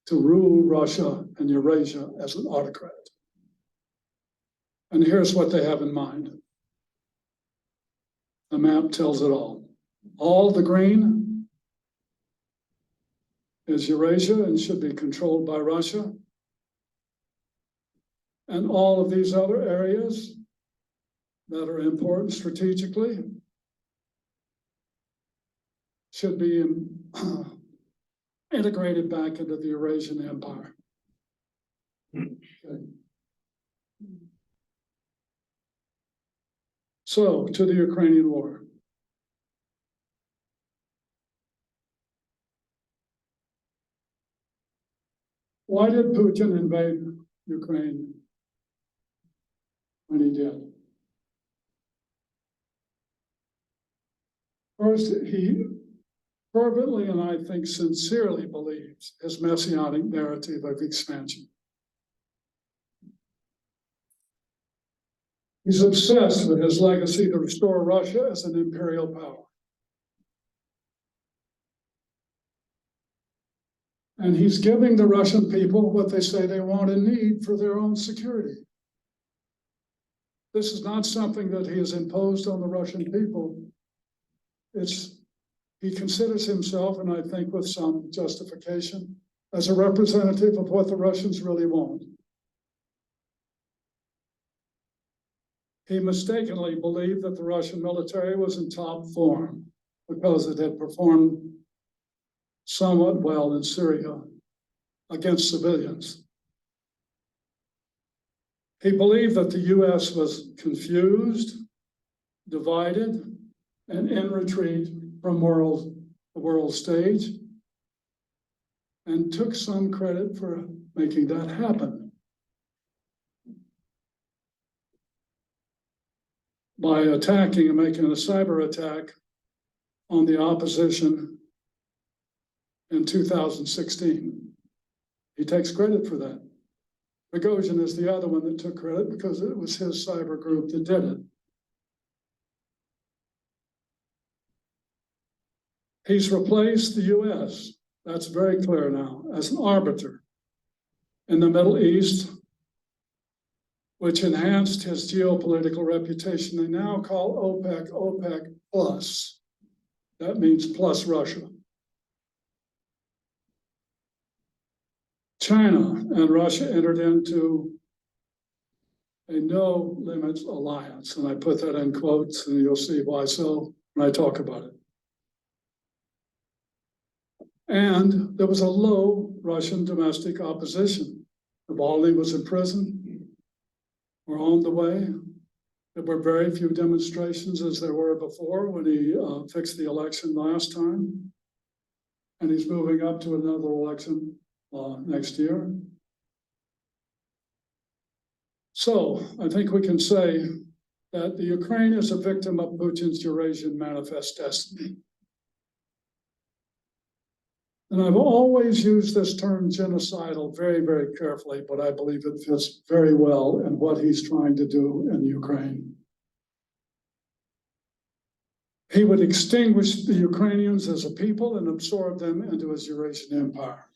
to rule Russia and Eurasia as an autocrat. And here's what they have in mind. The map tells it all. All the green is Eurasia and should be controlled by Russia. And all of these other areas that are important strategically should be integrated back into the Eurasian Empire. Okay. So, to the Ukrainian War. Why did Putin invade Ukraine when he did? First, he fervently and I think sincerely believes his messianic narrative of expansion. He's obsessed with his legacy to restore Russia as an imperial power. And he's giving the Russian people what they say they want and need for their own security. This is not something that he has imposed on the Russian people. It's He considers himself, and I think with some justification, as a representative of what the Russians really want. He mistakenly believed that the Russian military was in top form because it had performed somewhat well in Syria against civilians. He believed that the US was confused, divided, and in retreat from the world stage, and took some credit for making that happen. By attacking and making a cyber attack on the opposition in 2016. He takes credit for that. Prigozhin is the other one that took credit because it was his cyber group that did it. He's replaced the US, that's very clear now, as an arbiter in the Middle East, which enhanced his geopolitical reputation. They now call OPEC, OPEC plus. That means plus Russia. China and Russia entered into a no limits alliance, and I put that in quotes, and you'll see why so when I talk about it. And there was a low Russian domestic opposition. Navalny was in prison. We're on the way. There were very few demonstrations as there were before when he fixed the election last time. And he's moving up to another election next year. So I think we can say that the Ukraine is a victim of Putin's Eurasian manifest destiny. And I've always used this term genocidal very, very carefully, but I believe it fits very well in what he's trying to do in Ukraine. He would extinguish the Ukrainians as a people and absorb them into his Eurasian empire.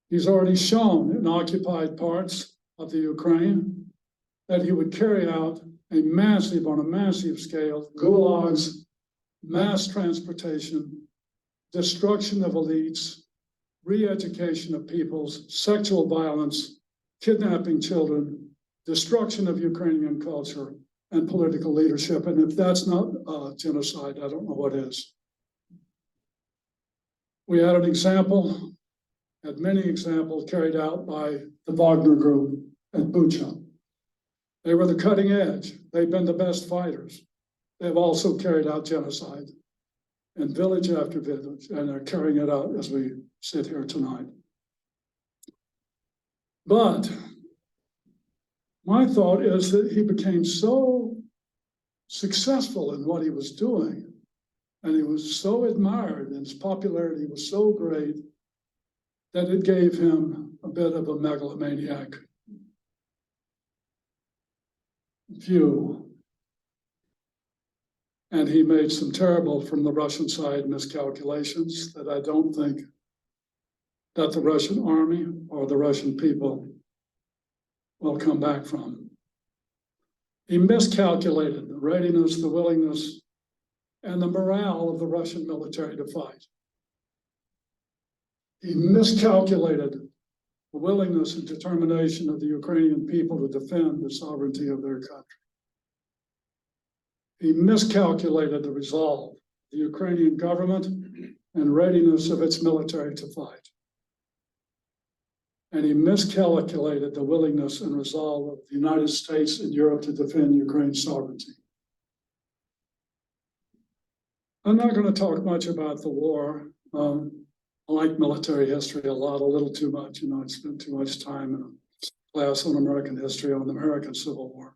He's already shown in occupied parts of the Ukraine that he would carry out on a massive scale, gulags, mass transportation, destruction of elites, re-education of peoples, sexual violence, kidnapping children, destruction of Ukrainian culture, and political leadership. And if that's not genocide, I don't know what is. We had an example, had many examples carried out by the Wagner Group at Bucha. They were the cutting edge. They've been the best fighters. They've also carried out genocide in village after village, and are carrying it out as we sit here tonight. But my thought is that he became so successful in what he was doing, and he was so admired, and his popularity was so great, that it gave him a bit of a megalomaniac view. And he made some terrible, from the Russian side, miscalculations that I don't think that the Russian army or the Russian people will come back from. He miscalculated the readiness, the willingness, and the morale of the Russian military to fight. He miscalculated the willingness and determination of the Ukrainian people to defend the sovereignty of their country. He miscalculated the resolve of the Ukrainian government and readiness of its military to fight. And he miscalculated the willingness and resolve of the United States and Europe to defend Ukraine's sovereignty. I'm not going to talk much about the war. I like military history a little too much. I spent too much time in a class on American history on the American Civil War.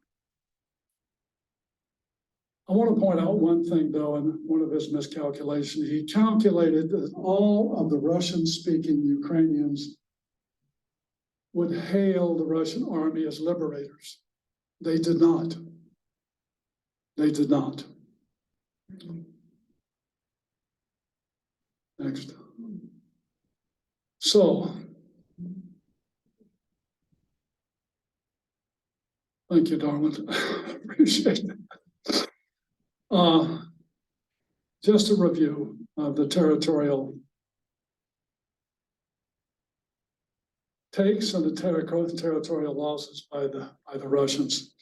I want to point out one thing, though, in one of his miscalculations. He calculated that all of the Russian-speaking Ukrainians would hail the Russian army as liberators. They did not. They did not. Next. So, thank you, darling. Appreciate it. just a review of the territorial takes and the territorial losses by the Russians.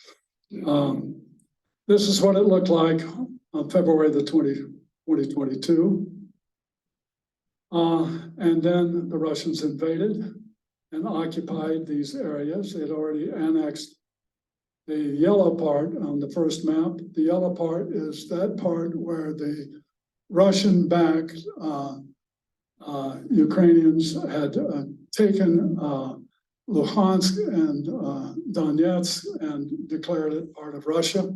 This is what it looked like on February the 2022. And then the Russians invaded and occupied these areas. They had already annexed the yellow part on the first map. The yellow part is that part where the Russian-backed Ukrainians had taken Luhansk and Donetsk and declared it part of Russia,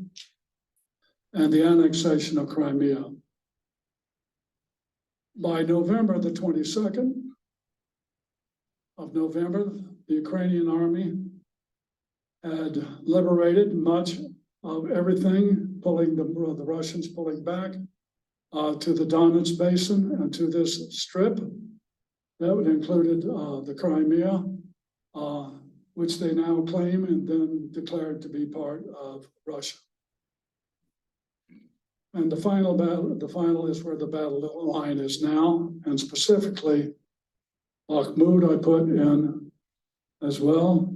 and the annexation of Crimea. By November the 22nd of November, the Ukrainian army had liberated much of everything, pulling the Russians pulling back to the Donetsk basin and to this strip. That would included the Crimea, which they now claim and then declared to be part of Russia. And the final is where the battle line is now, and specifically Bakhmut I put in as well.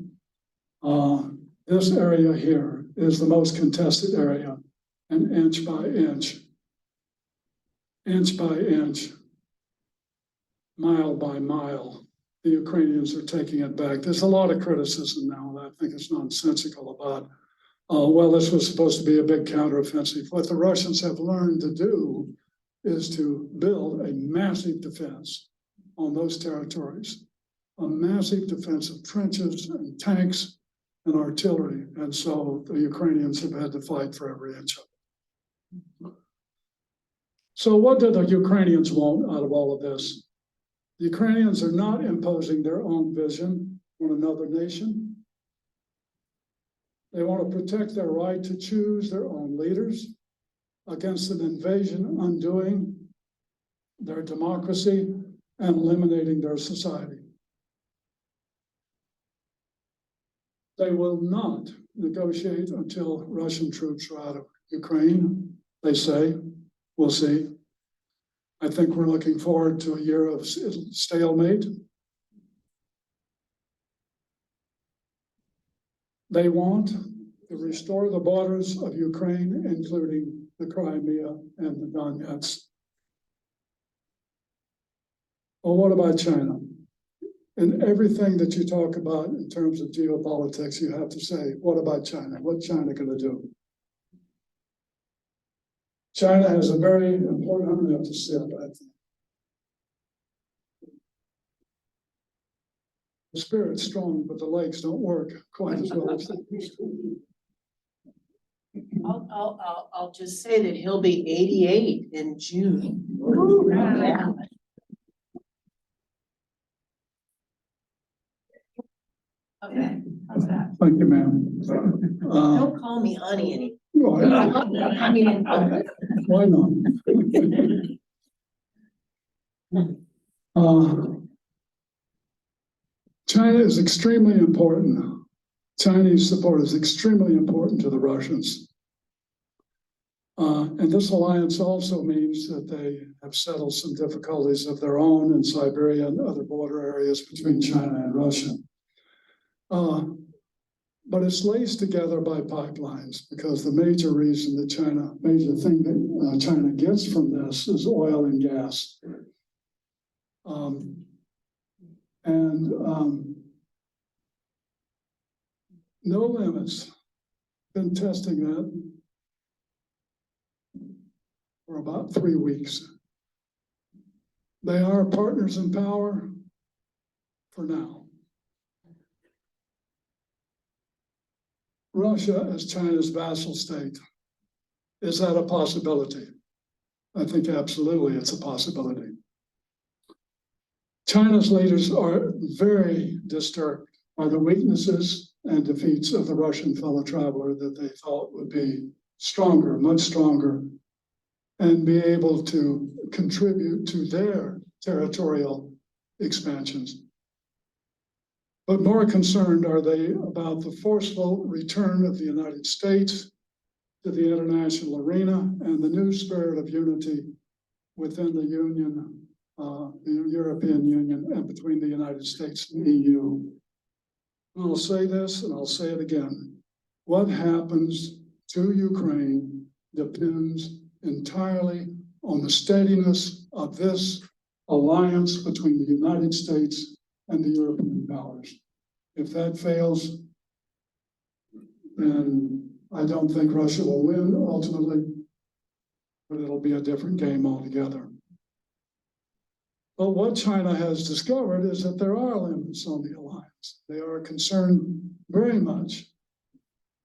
This area here is the most contested area, and inch by inch, mile by mile, the Ukrainians are taking it back. There's a lot of criticism now that I think is nonsensical about, well, this was supposed to be a big counteroffensive. What the Russians have learned to do is to build a massive defense on those territories, a massive defense of trenches and tanks and artillery. And so the Ukrainians have had to fight for every inch of it. So what do the Ukrainians want out of all of this? The Ukrainians are not imposing their own vision on another nation. They want to protect their right to choose their own leaders against an invasion, undoing their democracy and eliminating their society. They will not negotiate until Russian troops are out of Ukraine, they say. We'll see. I think we're looking forward to a year of stalemate. They want to restore the borders of Ukraine, including the Crimea and the Donetsk. Well, what about China? In everything that you talk about in terms of geopolitics, you have to say, what about China? What's China going to do? China has a very important, I'm going to have to sit, I think. The spirit's strong, but the legs don't work quite as well as they used to. I'll just say that he'll be 88 in June. Yeah. Okay, how's that? Thank you, ma'am. Don't call me honey anymore. I mean, why not? China is extremely important. Chinese support is extremely important to the Russians. And this alliance also means that they have settled some difficulties of their own in Siberia and other border areas between China and Russia. But it's laced together by pipelines, because the major reason that major thing that China gets from this is oil and gas. No limits. Been testing that for about 3 weeks. They are partners in power for now. Russia as China's vassal state, is that a possibility? I think absolutely it's a possibility. China's leaders are very disturbed by the weaknesses and defeats of the Russian fellow traveler that they thought would be stronger, much stronger, and be able to contribute to their territorial expansions. But more concerned are they about the forceful return of the United States to the international arena and the new spirit of unity within the Union, the European Union, and between the United States and the EU. And I'll say this and I'll say it again. What happens to Ukraine depends entirely on the steadiness of this alliance between the United States and the European powers. If that fails, then I don't think Russia will win ultimately, but it'll be a different game altogether. But what China has discovered is that there are limits on the alliance. They are concerned very much.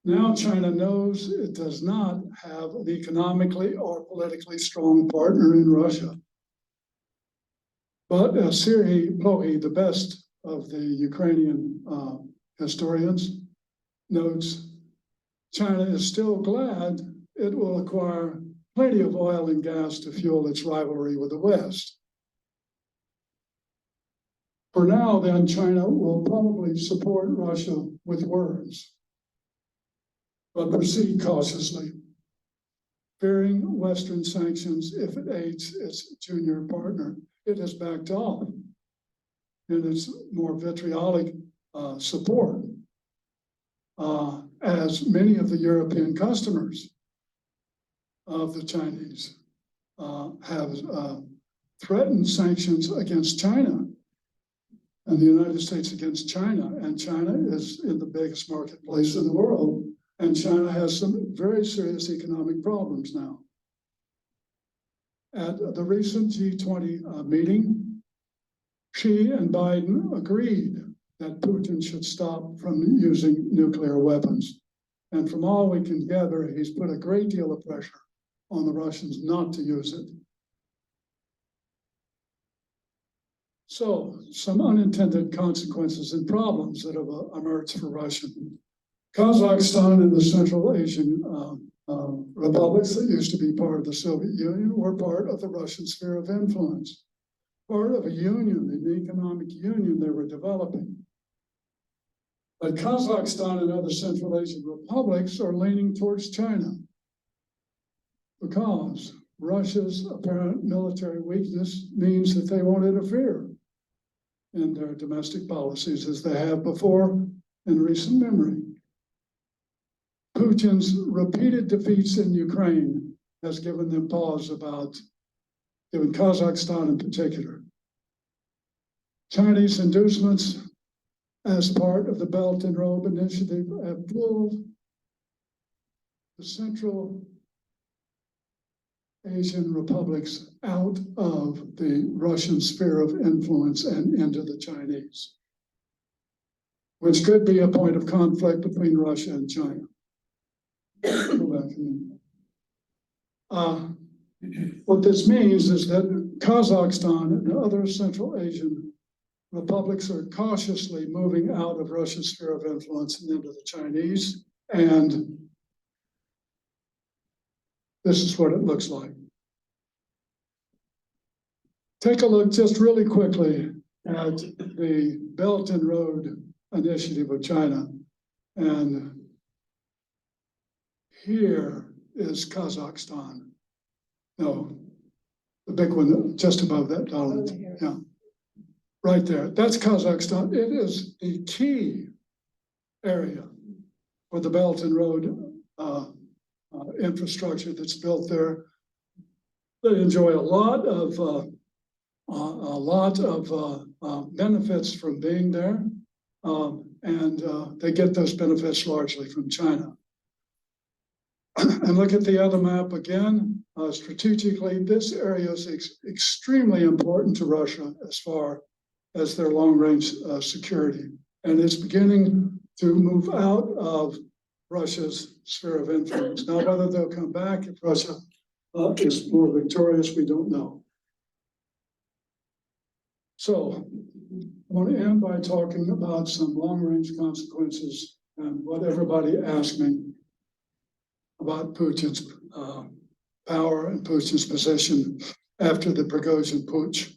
Now China knows it does not have an economically or politically strong partner in Russia. But Serhiy Plohy, the best of the Ukrainian historians, notes China is still glad it will acquire plenty of oil and gas to fuel its rivalry with the West. For now, then, China will probably support Russia with words, but proceed cautiously, fearing Western sanctions if it aids its junior partner. It has backed off in its more vitriolic support, as many of the European customers of the Chinese have threatened sanctions against China and the United States against China. And China is in the biggest marketplace in the world. And China has some very serious economic problems now. At the recent G20 meeting, Xi and Biden agreed that Putin should stop from using nuclear weapons. And from all we can gather, he's put a great deal of pressure on the Russians not to use it. So, some unintended consequences and problems that have emerged for Russia. Kazakhstan and the Central Asian republics that used to be part of the Soviet Union were part of the Russian sphere of influence, part of a union, an economic union they were developing. But Kazakhstan and other Central Asian republics are leaning towards China because Russia's apparent military weakness means that they won't interfere in their domestic policies as they have before in recent memory. Putin's repeated defeats in Ukraine has given them pause about, given Kazakhstan in particular. Chinese inducements as part of the Belt and Road Initiative have pulled the Central Asian republics out of the Russian sphere of influence and into the Chinese, which could be a point of conflict between Russia and China. Go back a minute. What this means is that Kazakhstan and other Central Asian republics are cautiously moving out of Russia's sphere of influence and into the Chinese, and this is what it looks like. Take a look just really quickly at the Belt and Road Initiative of China. And here is Kazakhstan. No, the big one just above that dollar. Yeah, right there. That's Kazakhstan. It is the key area for the Belt and Road infrastructure that's built there. They enjoy a lot of benefits from being there, and they get those benefits largely from China. And look at the other map again. Strategically, this area is extremely important to Russia as far as their long-range security, and it's beginning to move out of Russia's sphere of influence. Now, whether they'll come back if Russia is more victorious, we don't know. So I want to end by talking about some long-range consequences and what everybody asked me about Putin's power and Putin's position after the Prigozhin putsch.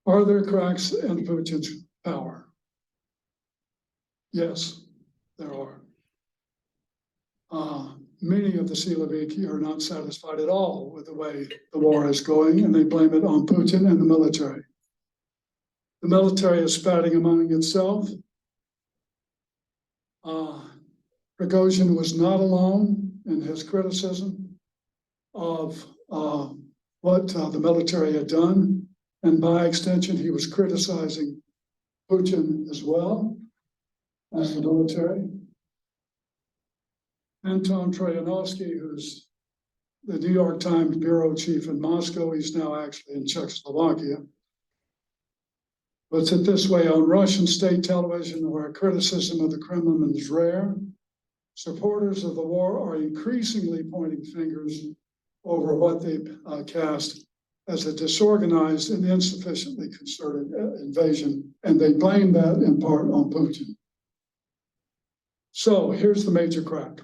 Are there cracks in Putin's power? Yes, there are. many of the Siloviki are not satisfied at all with the way the war is going, and they blame it on Putin and the military. The military is spouting among itself. Prigozhin was not alone in his criticism of what the military had done, and by extension, he was criticizing Putin as well as the military. Anton Troyanovsky, who's the New York Times bureau chief in Moscow, he's now actually in Czechoslovakia, puts it this way: on Russian state television, where criticism of the Kremlin is rare, supporters of the war are increasingly pointing fingers over what they cast as a disorganized and insufficiently concerted invasion, and they blame that in part on Putin. So here's the major crack.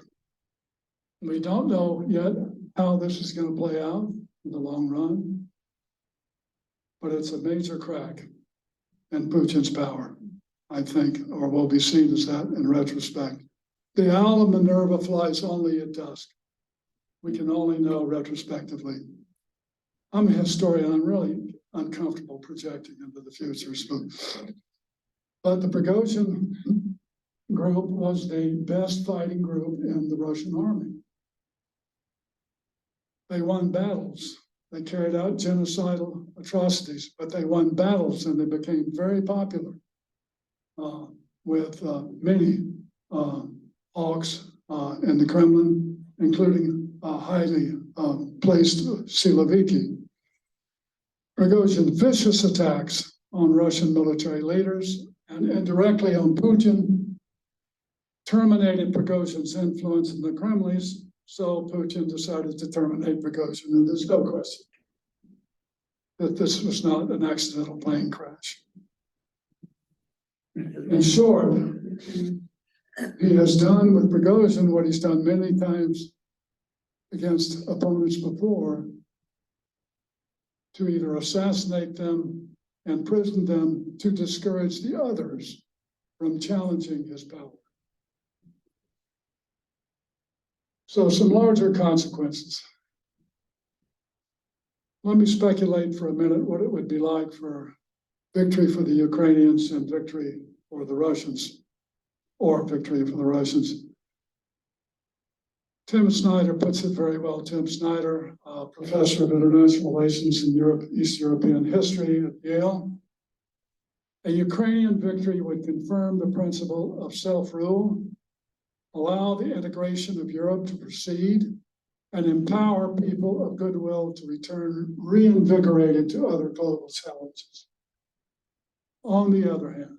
We don't know yet how this is going to play out in the long run, but it's a major crack in Putin's power, I think, or will be seen as that in retrospect. The owl of Minerva flies only at dusk. We can only know retrospectively. I'm a historian. I'm really uncomfortable projecting into the future. But the Prigozhin group was the best fighting group in the Russian army. They won battles. They carried out genocidal atrocities, but they won battles and they became very popular with many hawks in the Kremlin, including highly placed Siloviki. Prigozhin vicious attacks on Russian military leaders and indirectly on Putin terminated Prigozhin's influence in the Kremlin, so Putin decided to terminate Prigozhin, and there's no question that this was not an accidental plane crash. In short, he has done with Prigozhin what he's done many times against opponents before, to either assassinate them, imprison them, to discourage the others from challenging his power. So some larger consequences. Let me speculate for a minute what it would be like for victory for the Ukrainians and victory for the Russians, or victory for the Russians. Tim Snyder puts it very well. Tim Snyder, professor of international relations in East European history at Yale. A Ukrainian victory would confirm the principle of self-rule, allow the integration of Europe to proceed, and empower people of goodwill to return reinvigorated to other global challenges. On the other hand,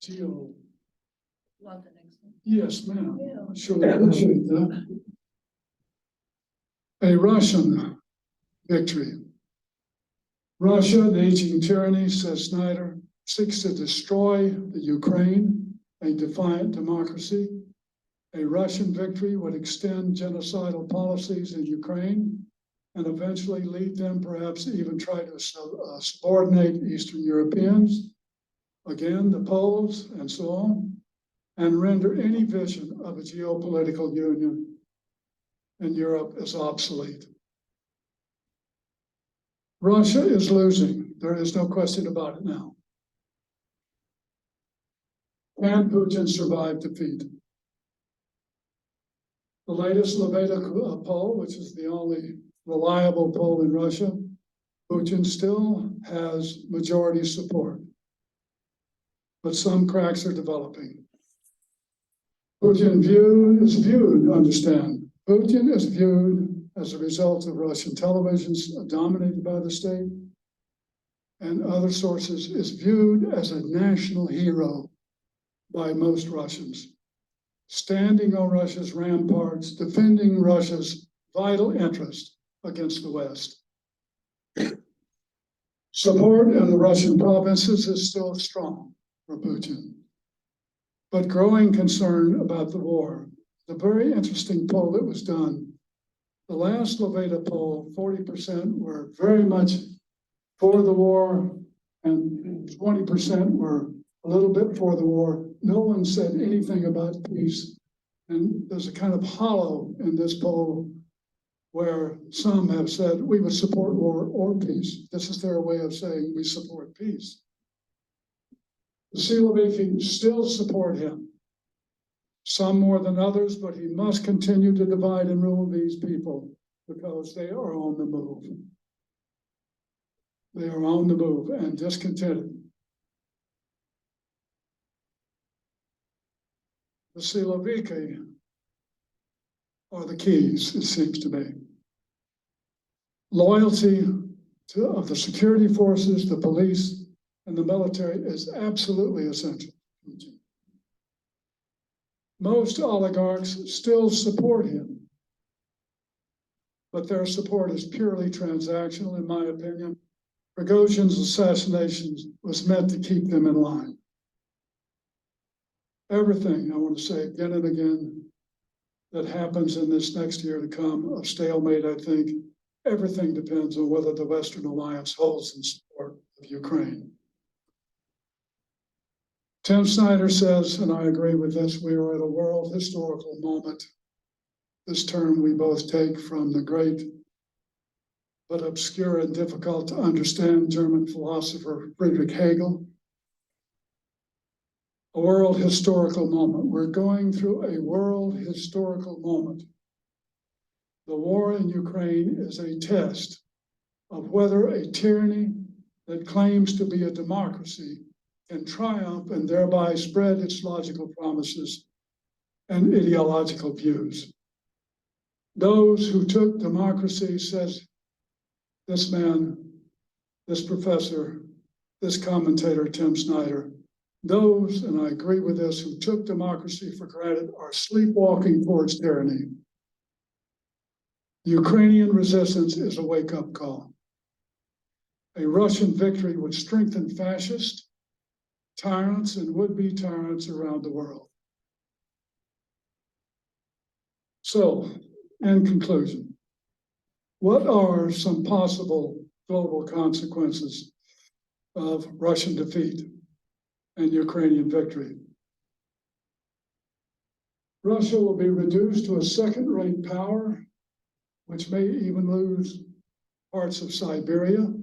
Geo. Want the next one? Yes, ma'am. Yeah. I surely appreciate that. A Russian victory. Russia, the aging tyranny, says Snyder, seeks to destroy the Ukraine, a defiant democracy. A Russian victory would extend genocidal policies in Ukraine and eventually lead them perhaps even try to subordinate Eastern Europeans, again, the Poles and so on, and render any vision of a geopolitical union in Europe as obsolete. Russia is losing. There is no question about it now. Can Putin survive defeat? The latest Levada poll, which is the only reliable poll in Russia, Putin still has majority support, but some cracks are developing. Putin is viewed as a result of Russian televisions dominated by the state, and other sources is viewed as a national hero by most Russians, standing on Russia's ramparts, defending Russia's vital interest against the West. Support in the Russian provinces is still strong for Putin, but growing concern about the war. The very interesting poll that was done, the last Levada poll, 40% were very much for the war and 20% were a little bit before the war, no one said anything about peace. And there's a kind of hollow in this poll where some have said we would support war or peace. This is their way of saying we support peace. The Siloviki still support him, some more than others, but he must continue to divide and rule these people because they are on the move. They are on the move and discontented. The Siloviki are the keys, it seems to me. Loyalty of the security forces, the police, and the military is absolutely essential. Most oligarchs still support him, but their support is purely transactional, in my opinion. Prigozhin's assassination was meant to keep them in line. Everything, I want to say again and again, that happens in this next year to come, a stalemate, I think, everything depends on whether the Western Alliance holds in support of Ukraine. Tim Snyder says, and I agree with this, we are at a world historical moment. This term we both take from the great but obscure and difficult to understand German philosopher Friedrich Hegel. A world historical moment. We're going through a world historical moment. The war in Ukraine is a test of whether a tyranny that claims to be a democracy can triumph and thereby spread its logical promises and ideological views. Those who took democracy, says this man, this professor, this commentator, Tim Snyder, those, and I agree with this, who took democracy for granted are sleepwalking towards tyranny. The Ukrainian resistance is a wake-up call. A Russian victory would strengthen fascists, tyrants, and would-be tyrants around the world. So, in conclusion, what are some possible global consequences of Russian defeat and Ukrainian victory? Russia will be reduced to a second-rate power, which may even lose parts of Siberia, a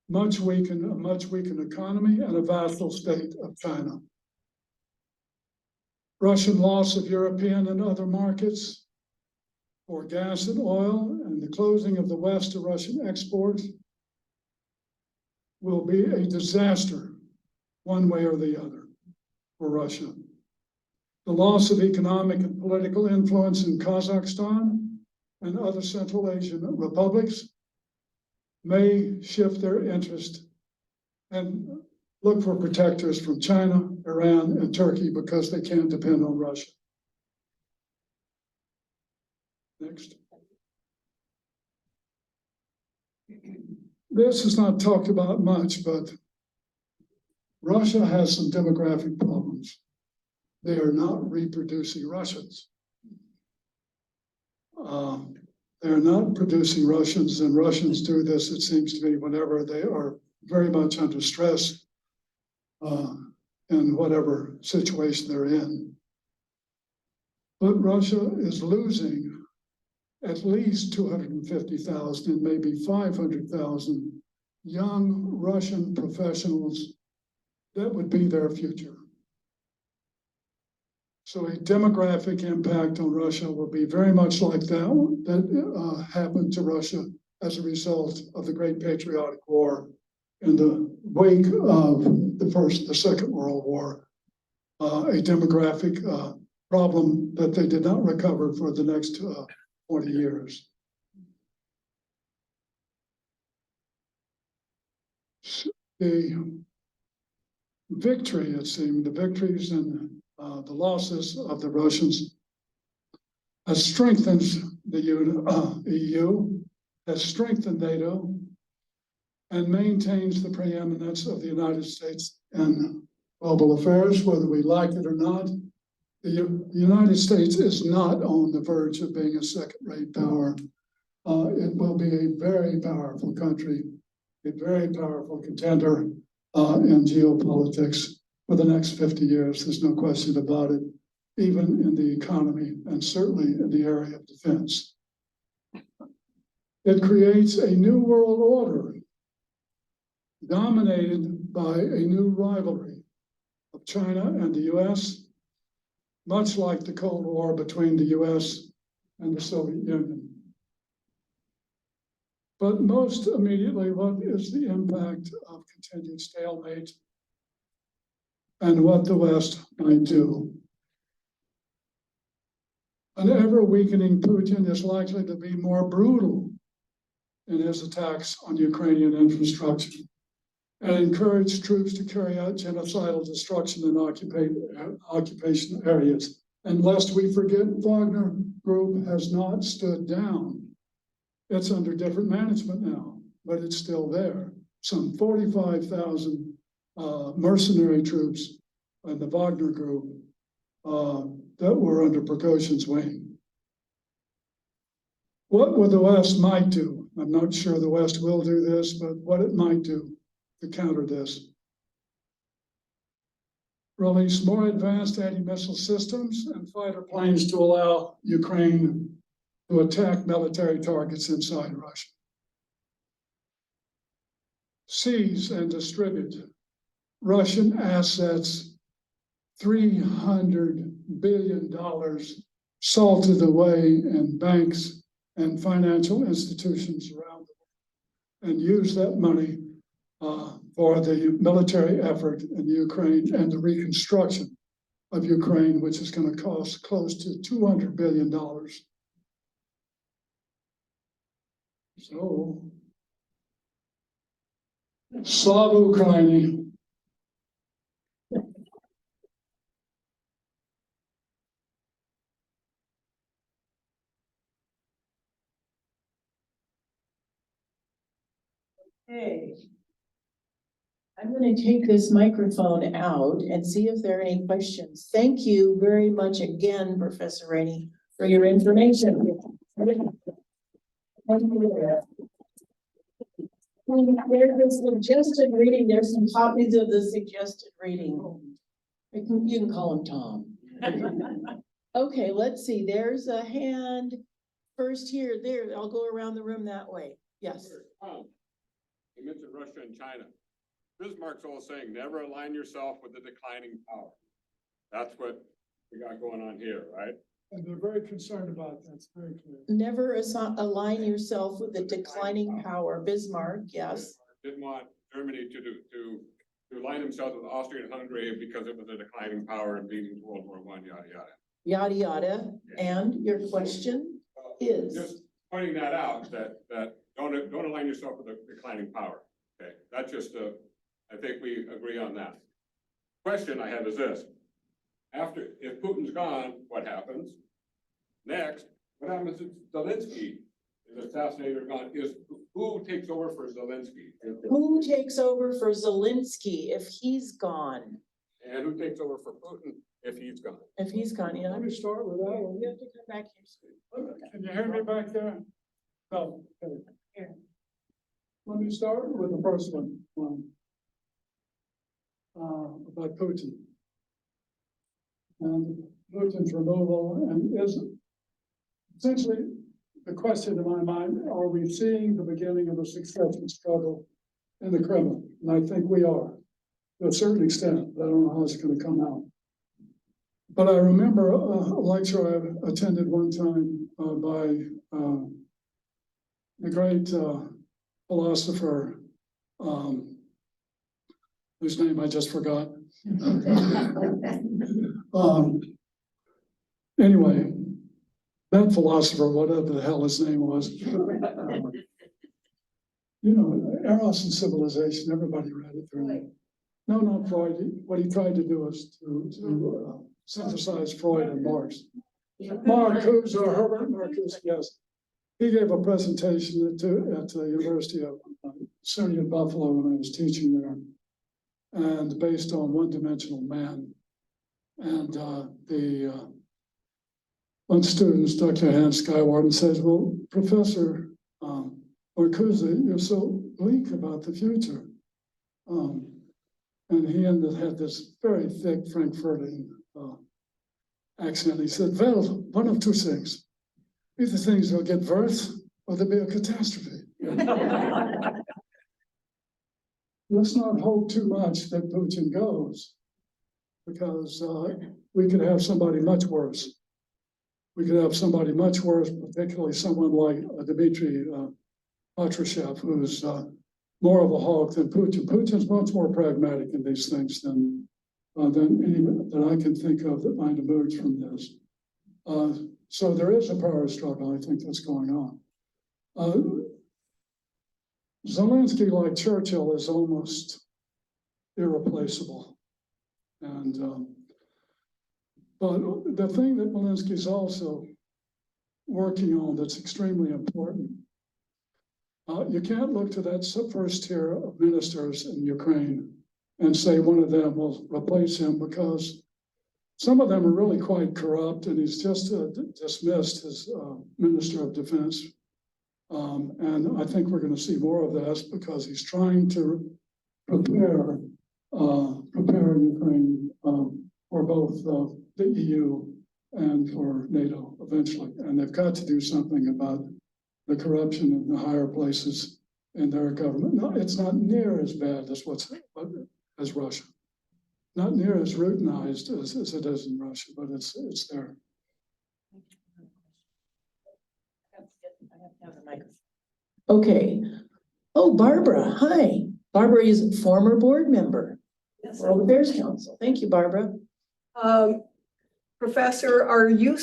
much weakened economy, and a vassal state of China. Russian loss of European and other markets for gas and oil, and the closing of the West to Russian exports will be a disaster, one way or the other, for Russia. The loss of economic and political influence in Kazakhstan and other Central Asian republics may shift their interest and look for protectors from China, Iran, and Turkey because they can't depend on Russia. Next. This is not talked about much, but Russia has some demographic problems. They are not reproducing Russians. They're not producing Russians, and Russians do this, it seems to me, whenever they are very much under stress in whatever situation they're in. But Russia is losing at least 250,000 and maybe 500,000 young Russian professionals that would be their future. So a demographic impact on Russia will be very much like that happened to Russia as a result of the Great Patriotic War in the wake of the Second World War, a demographic problem that they did not recover for the next 20 years. The victory, it seemed, the victories and the losses of the Russians has strengthened the EU, has strengthened NATO, and maintains the preeminence of the United States in global affairs, whether we like it or not. The United States is not on the verge of being a second-rate power. It will be a very powerful country, a very powerful contender in geopolitics for the next 50 years. There's no question about it, even in the economy and certainly in the area of defense. It creates a new world order dominated by a new rivalry of China and the US, much like the Cold War between the US and the Soviet Union. But most immediately, what is the impact of continued stalemate and what the West might do? An ever-weakening Putin is likely to be more brutal in his attacks on Ukrainian infrastructure and encourage troops to carry out genocidal destruction in occupation areas. And lest we forget, Wagner Group has not stood down. It's under different management now, but it's still there. Some 45,000 mercenary troops in the Wagner Group that were under Prigozhin's wing. What would the West might do? I'm not sure the West will do this, but what it might do to counter this. Release more advanced anti-missile systems and fighter planes to allow Ukraine to attack military targets inside Russia. Seize and distribute Russian assets, $300 billion salted away in banks and financial institutions around the world, and use that money for the military effort in Ukraine and the reconstruction of Ukraine, which is going to cost close to $200 billion. So, Slava Ukraini. Okay. I'm going to take this microphone out and see if there are any questions. Thank you very much again, Professor Rainey, for your information. There's a suggested reading. There's some copies of the suggested reading. You can call him Tom. Okay, let's see. There's a hand first here. There, I'll go around the room that way. Yes. You mentioned Russia and China. Bismarck's always saying, never align yourself with the declining power. That's what we got going on here, right? And they're very concerned about that. It's very clear. Never align yourself with the declining power. Bismarck, yes. Didn't want Germany to align themselves with Austria and Hungary because it was a declining power and being World War I, yada, yada. Yada, yada. And your question is? Just pointing that out, that don't align yourself with the declining power. Okay, that's just I think we agree on that. Question I have is this: if Putin's gone, what happens? Next, what happens if Zelensky is assassinated or gone? Who takes over for Zelensky? Who takes over for Zelensky if he's gone? And who takes over for Putin if he's gone? If he's gone, yeah. Let me start with that one. You have to come back here. Can you hear me back there? No. Okay. Here. Let me start with the first one. About Putin. And Putin's removal, and is essentially the question in my mind, are we seeing the beginning of a succession struggle in the Kremlin? And I think we are, to a certain extent, but I don't know how it's going to come out. But I remember a lecture I attended one time by the great philosopher, whose name I just forgot. Anyway, that philosopher, whatever the hell his name was, Eros and Civilization, everybody read it through. No, not Freud. What he tried to do is to synthesize Freud and Marx. Marcuse, or Herbert Marcuse, yes. He gave a presentation at the University of SUNY in Buffalo when I was teaching there, and based on one-dimensional man. And one student stuck their hand skyward and says, "Well, Professor Marcuse, you're so bleak about the future. And he had this very thick Frankfurting accent. He said, well, one of two things. Either things will get worse or there'll be a catastrophe. Let's not hope too much that Putin goes, because we could have somebody much worse. We could have somebody much worse, particularly someone like Dmitry Patrushev, who's more of a hawk than Putin. Putin's much more pragmatic in these things than any that I can think of that might emerge from this. So there is a power struggle, I think, that's going on. Zelensky, like Churchill, is almost irreplaceable. And but the thing that Zelensky is also working on that's extremely important, you can't look to that first tier of ministers in Ukraine and say one of them will replace him, because some of them are really quite corrupt, and he's just dismissed his Minister of Defense. And I think we're going to see more of this, because he's trying to prepare Ukraine for both the EU and for NATO eventually. And they've got to do something about the corruption in the higher places in their government. No, it's not near as bad as Russia. Not near as routinized as it is in Russia, but it's there. Okay. Oh, Barbara, hi. Barbara is a former board member, World Affairs Council. Thank you, Barbara. Professor, are you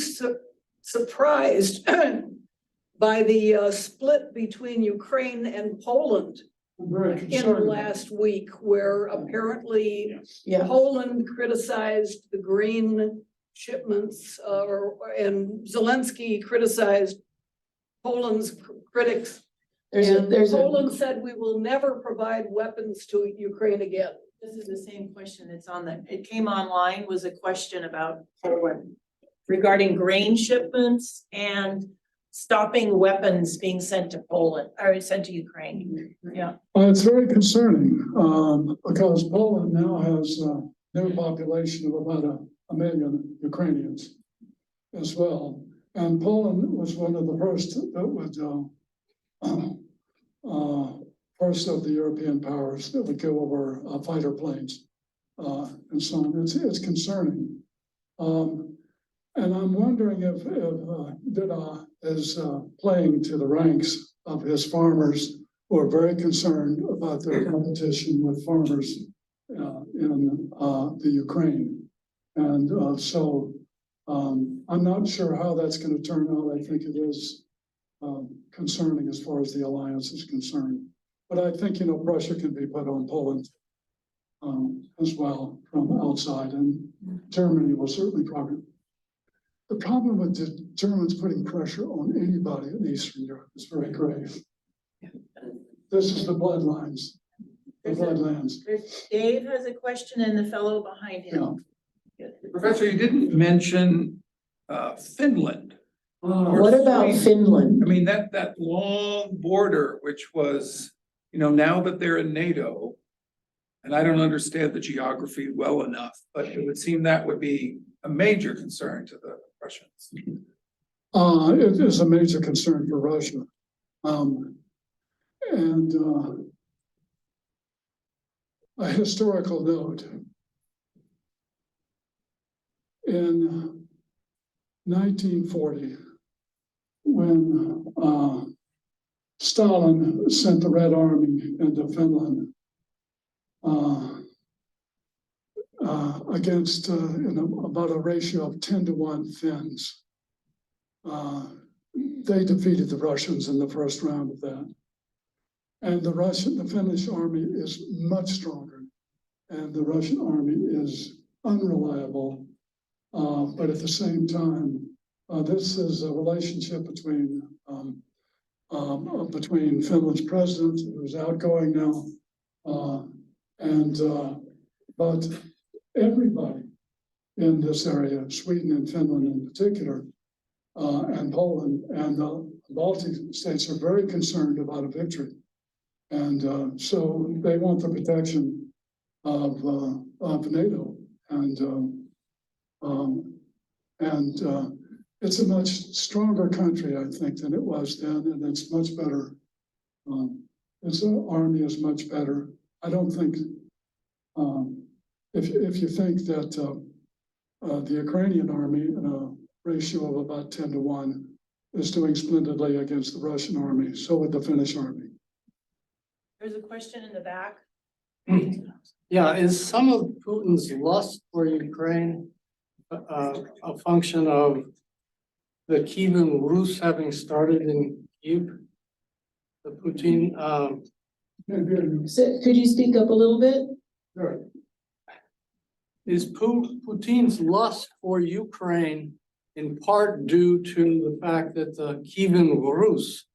surprised by the split between Ukraine and Poland I'm very in the concerned. last week, where apparently Yeah. Poland criticized the green shipments, and Zelensky criticized Poland's critics. And Poland said, we will never provide weapons to Ukraine again. This is the same question that's on it came online, was a question about Poland regarding grain shipments and stopping weapons being sent to Poland, or sent to Ukraine. Yeah. It's very concerning, because Poland now has a new population of about a million Ukrainians as well. And Poland was one of the first that would, first of the European powers that would go over fighter planes and so on. It's concerning. And I'm wondering if Duda is playing to the ranks of his farmers, who are very concerned about their competition with farmers in the Ukraine. And so I'm not sure how that's going to turn out. I think it is concerning as far as the alliance is concerned. But I think, pressure can be put on Poland as well from outside, and Germany will certainly probably. The problem with the Germans putting pressure on anybody in Eastern Europe is very grave. This is the bloodlines, the bloodlands. Dave has a question, and the fellow behind him. Professor, you didn't mention Finland. What about Finland? I mean, that long border, which was, now that they're in NATO, and I don't understand the geography well enough, but it would seem that would be a major concern to the Russians. It is a major concern for Russia. And a historical note. In 1940, when Stalin sent the Red Army into Finland against about a ratio of 10-to-1 Finns. They defeated the Russians in the first round of that. And the Finnish army is much stronger, and the Russian army is unreliable. But at the same time, this is a relationship between Finland's president, who's outgoing now, but everybody in this area, Sweden and Finland in particular, and Poland and the Baltic states, are very concerned about a victory. And so they want the protection of NATO. And it's a much stronger country, I think, than it was then, and it's much better. Its army is much better. I don't think, if you think that the Ukrainian army, in a ratio of about 10-1, is doing splendidly against the Russian army, so would the Finnish army. There's a question in the back. Yeah, is some of Putin's lust for Ukraine a function of the Kievan Rus having started in Kyiv? The Putin, So could you speak up a little bit? is Putin's lust for Ukraine in part due to the fact that the Kievan Rus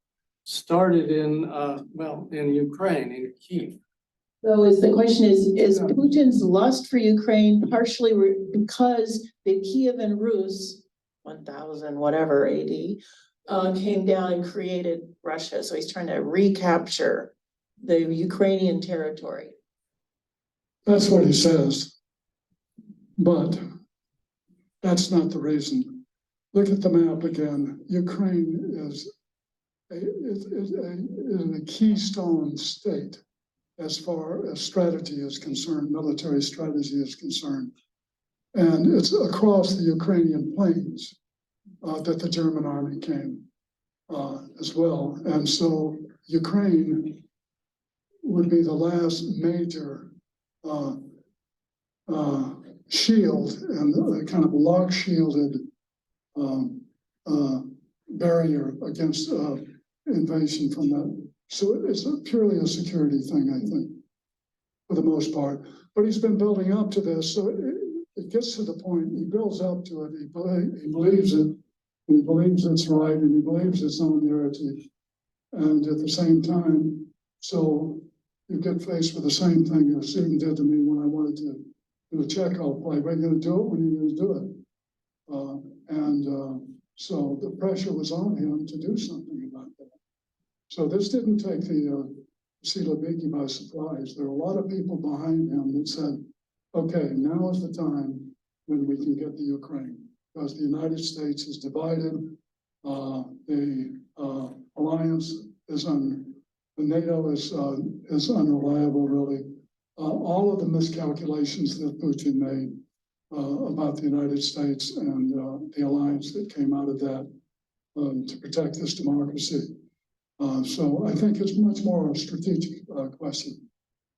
started in Ukraine, in Kyiv? So the question is Putin's lust for Ukraine partially because the Kievan Rus, 1000 whatever AD, came down and created Russia, so he's trying to recapture the Ukrainian territory. That's what he says. But that's not the reason. Look at the map again. Ukraine is a keystone state as far as strategy is concerned, military strategy is concerned. And it's across the Ukrainian plains that the German army came as well. And so Ukraine would be the last major shield and kind of lock shielded barrier against invasion from that. So it's purely a security thing, I think, for the most part. But he's been building up to this, so it gets to the point, he builds up to it, he believes it, he believes it's right, and he believes his own narrative. And at the same time, so you get faced with the same thing that Stephen did to me when I wanted to do a Chekhov play. Are you going to do it? When are you going to do it? So the pressure was on him to do something about that. So this didn't take the Siloviki by surprise. There were a lot of people behind him that said, okay, now is the time when we can get the Ukraine, because the United States is divided. The alliance is the NATO is unreliable, really. All of the miscalculations that Putin made about the United States and the alliance that came out of that to protect this democracy. So I think it's much more a strategic question.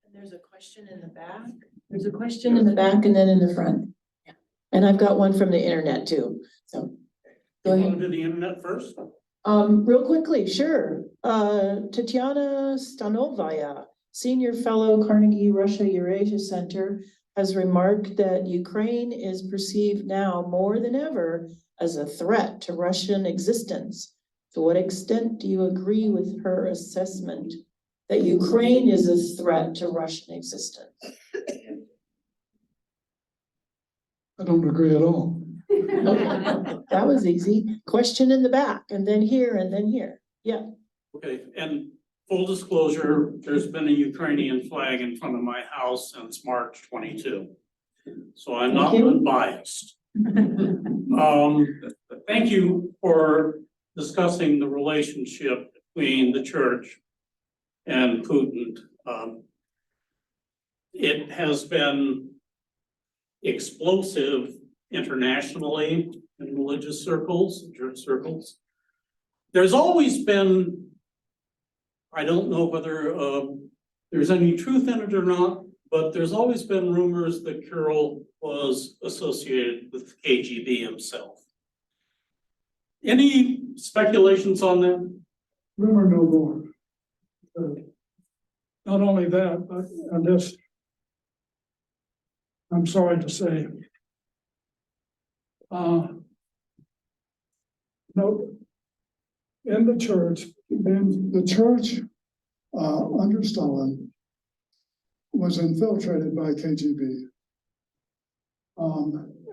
And there's a question in the back. There's a question in the back and then in the front. Yeah. And I've got one from the internet too, so. Go ahead. Do the internet first? Real quickly, sure. Tatiana Stanovaya, senior fellow Carnegie Russia Eurasia Center, has remarked that Ukraine is perceived now more than ever as a threat to Russian existence. To what extent do you agree with her assessment that Ukraine is a threat to Russian existence? I don't agree at all. Okay, that was easy. Question in the back, and then here, and then here. Yeah. Okay, and full disclosure, there's been a Ukrainian flag in front of my house since March 22. So I'm not unbiased. Thank you for discussing the relationship between the church and Putin. It has been explosive internationally in religious circles, church circles. There's always been, I don't know whether there's any truth in it or not, but there's always been rumors that Kirill was associated with KGB himself. Any speculations on that? Rumor no more. Not only that, but and this, I'm sorry to say, no, in the church, under Stalin was infiltrated by KGB.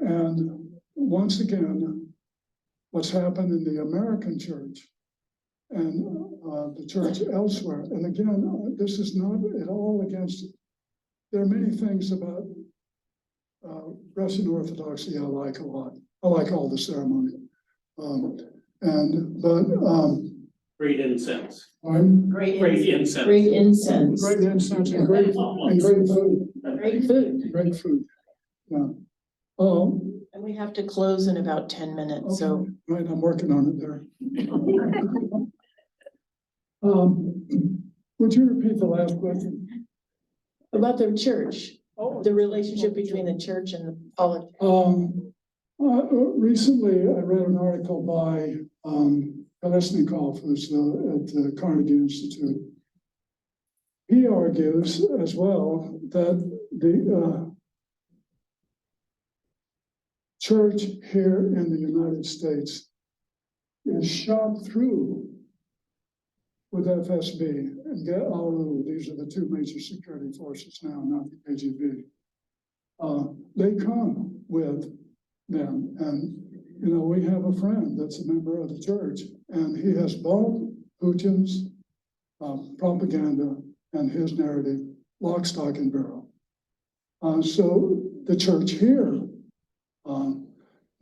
And once again, what's happened in the American church and the church elsewhere, and again, this is not at all against there are many things about Russian Orthodoxy I like a lot. I like all the ceremony. Great incense, Great great incense. incense. Great incense, Great incense and great food. great food. Great food. Yeah. And we have to close in about 10 minutes, so. Right, I'm working on it there. Would you repeat the last question? About the church, the relationship between the church and the politics. Recently, I read an article by Kolesnikov, who's at the Carnegie Institute. He argues as well that the church here in the United States is shot through with FSB and GRU. These are the two major security forces now, not the KGB. They come with them, and you know, we have a friend that's a member of the church, and he has bought Putin's propaganda and his narrative lock, stock, and barrel. So the church here,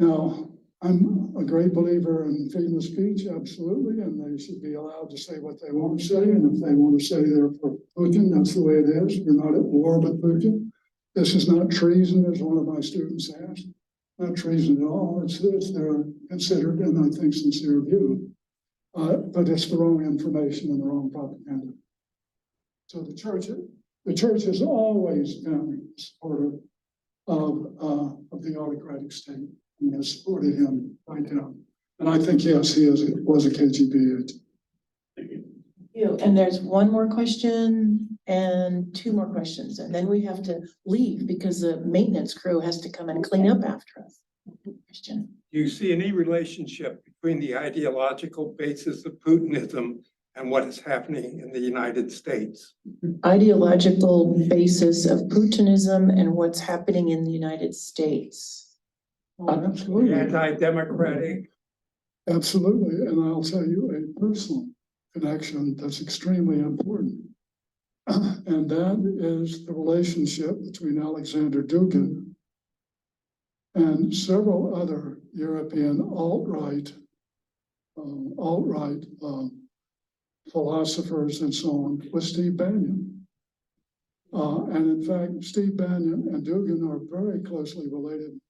now I'm a great believer in freedom of speech, absolutely, and they should be allowed to say what they want to say, and if they want to say they're for Putin, that's the way it is. We're not at war with Putin. This is not treason, as one of my students asked. Not treason at all. It's their considered and I think sincere view, but it's the wrong information and the wrong propaganda. So the church has always been supportive of the autocratic state and has supported him right now. And I think yes, he was a KGB agent. Thank you. And there's one more question and two more questions, and then we have to leave because the maintenance crew has to come and clean up after us. Question. Do you see any relationship between the ideological basis of Putinism and what is happening in the United States? Ideological basis of Putinism and what's happening in the United States. Oh, absolutely. Anti-democratic. Absolutely. And I'll tell you a personal connection that's extremely important. And that is the relationship between Alexander Dugin and several other European alt-right philosophers and so on with Steve Bannon. And in fact, Steve Bannon and Dugin are very closely related,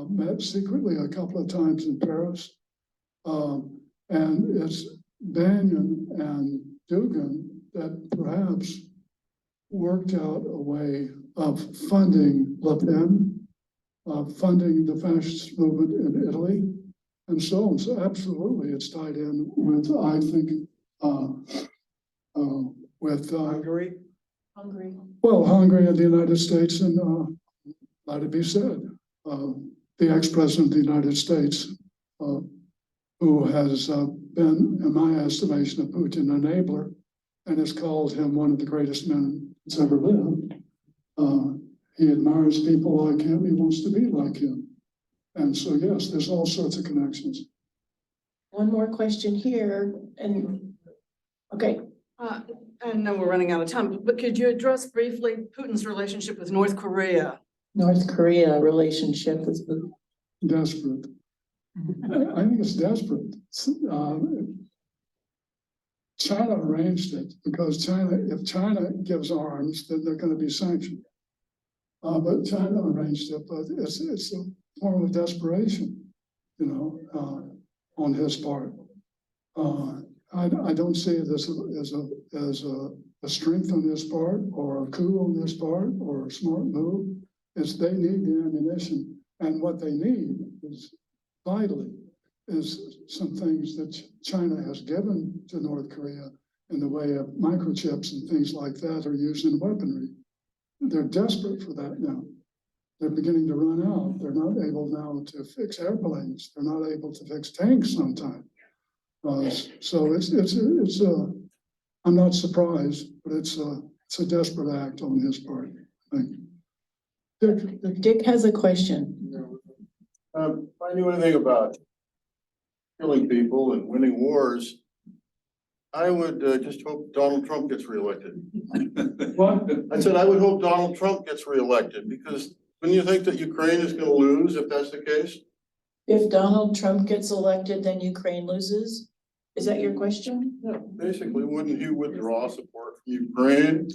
met secretly a couple of times in Paris. And it's Bannon and Dugin that perhaps worked out a way of funding Le Pen, funding the fascist movement in Italy, and so on. So absolutely, it's tied in with, I think, with Hungary? Hungary. well, Hungary and the United States, and let it be said, the ex-president of the United States, who has been, in my estimation, a Putin enabler, and has called him one of the greatest men that's ever lived. He admires people like him. He wants to be like him. And so, yes, there's all sorts of connections. One more question here, and, okay, I know we're running out of time, but could you address briefly Putin's relationship with North Korea? North Korea relationship is Desperate. I think it's desperate. China arranged it because if China gives arms, then they're going to be sanctioned. But China arranged it, but it's a form of desperation, you know, on his part. I don't see it as a strength on his part or a coup on his part or a smart move. It's they need the ammunition, and what they need is vitally is some things that China has given to North Korea in the way of microchips and things like that are used in weaponry. They're desperate for that now. They're beginning to run out. They're not able now to fix airplanes. They're not able to fix tanks sometimes. So it's I'm not surprised, but it's a desperate act on his part, I think. Dick has a question. If I knew anything about killing people and winning wars, I would just hope Donald Trump gets reelected. What? I said I would hope Donald Trump gets reelected because wouldn't you think that Ukraine is gonna lose if that's the case? If Donald Trump gets elected, then Ukraine loses? Is that your question? Yeah, basically, wouldn't he withdraw support from Ukraine?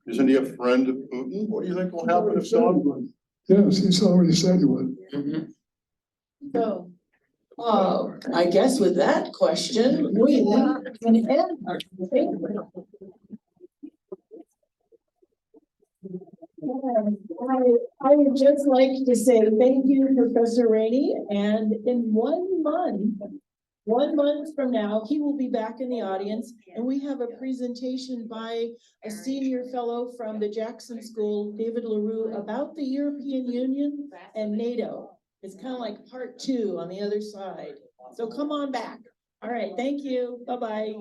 Isn't he a friend of Putin? What do you think will happen if Donald? Yes, he's already said he would. So, I guess with that question, we can end our debate. I would just like to say thank you, Professor Rainey, and in 1 month from now, he will be back in the audience, and we have a presentation by a senior fellow from the Jackson School, David LaRue, about the European Union and NATO. It's kind of like part 2 on the other side. So come on back. All right, thank you. Bye-bye.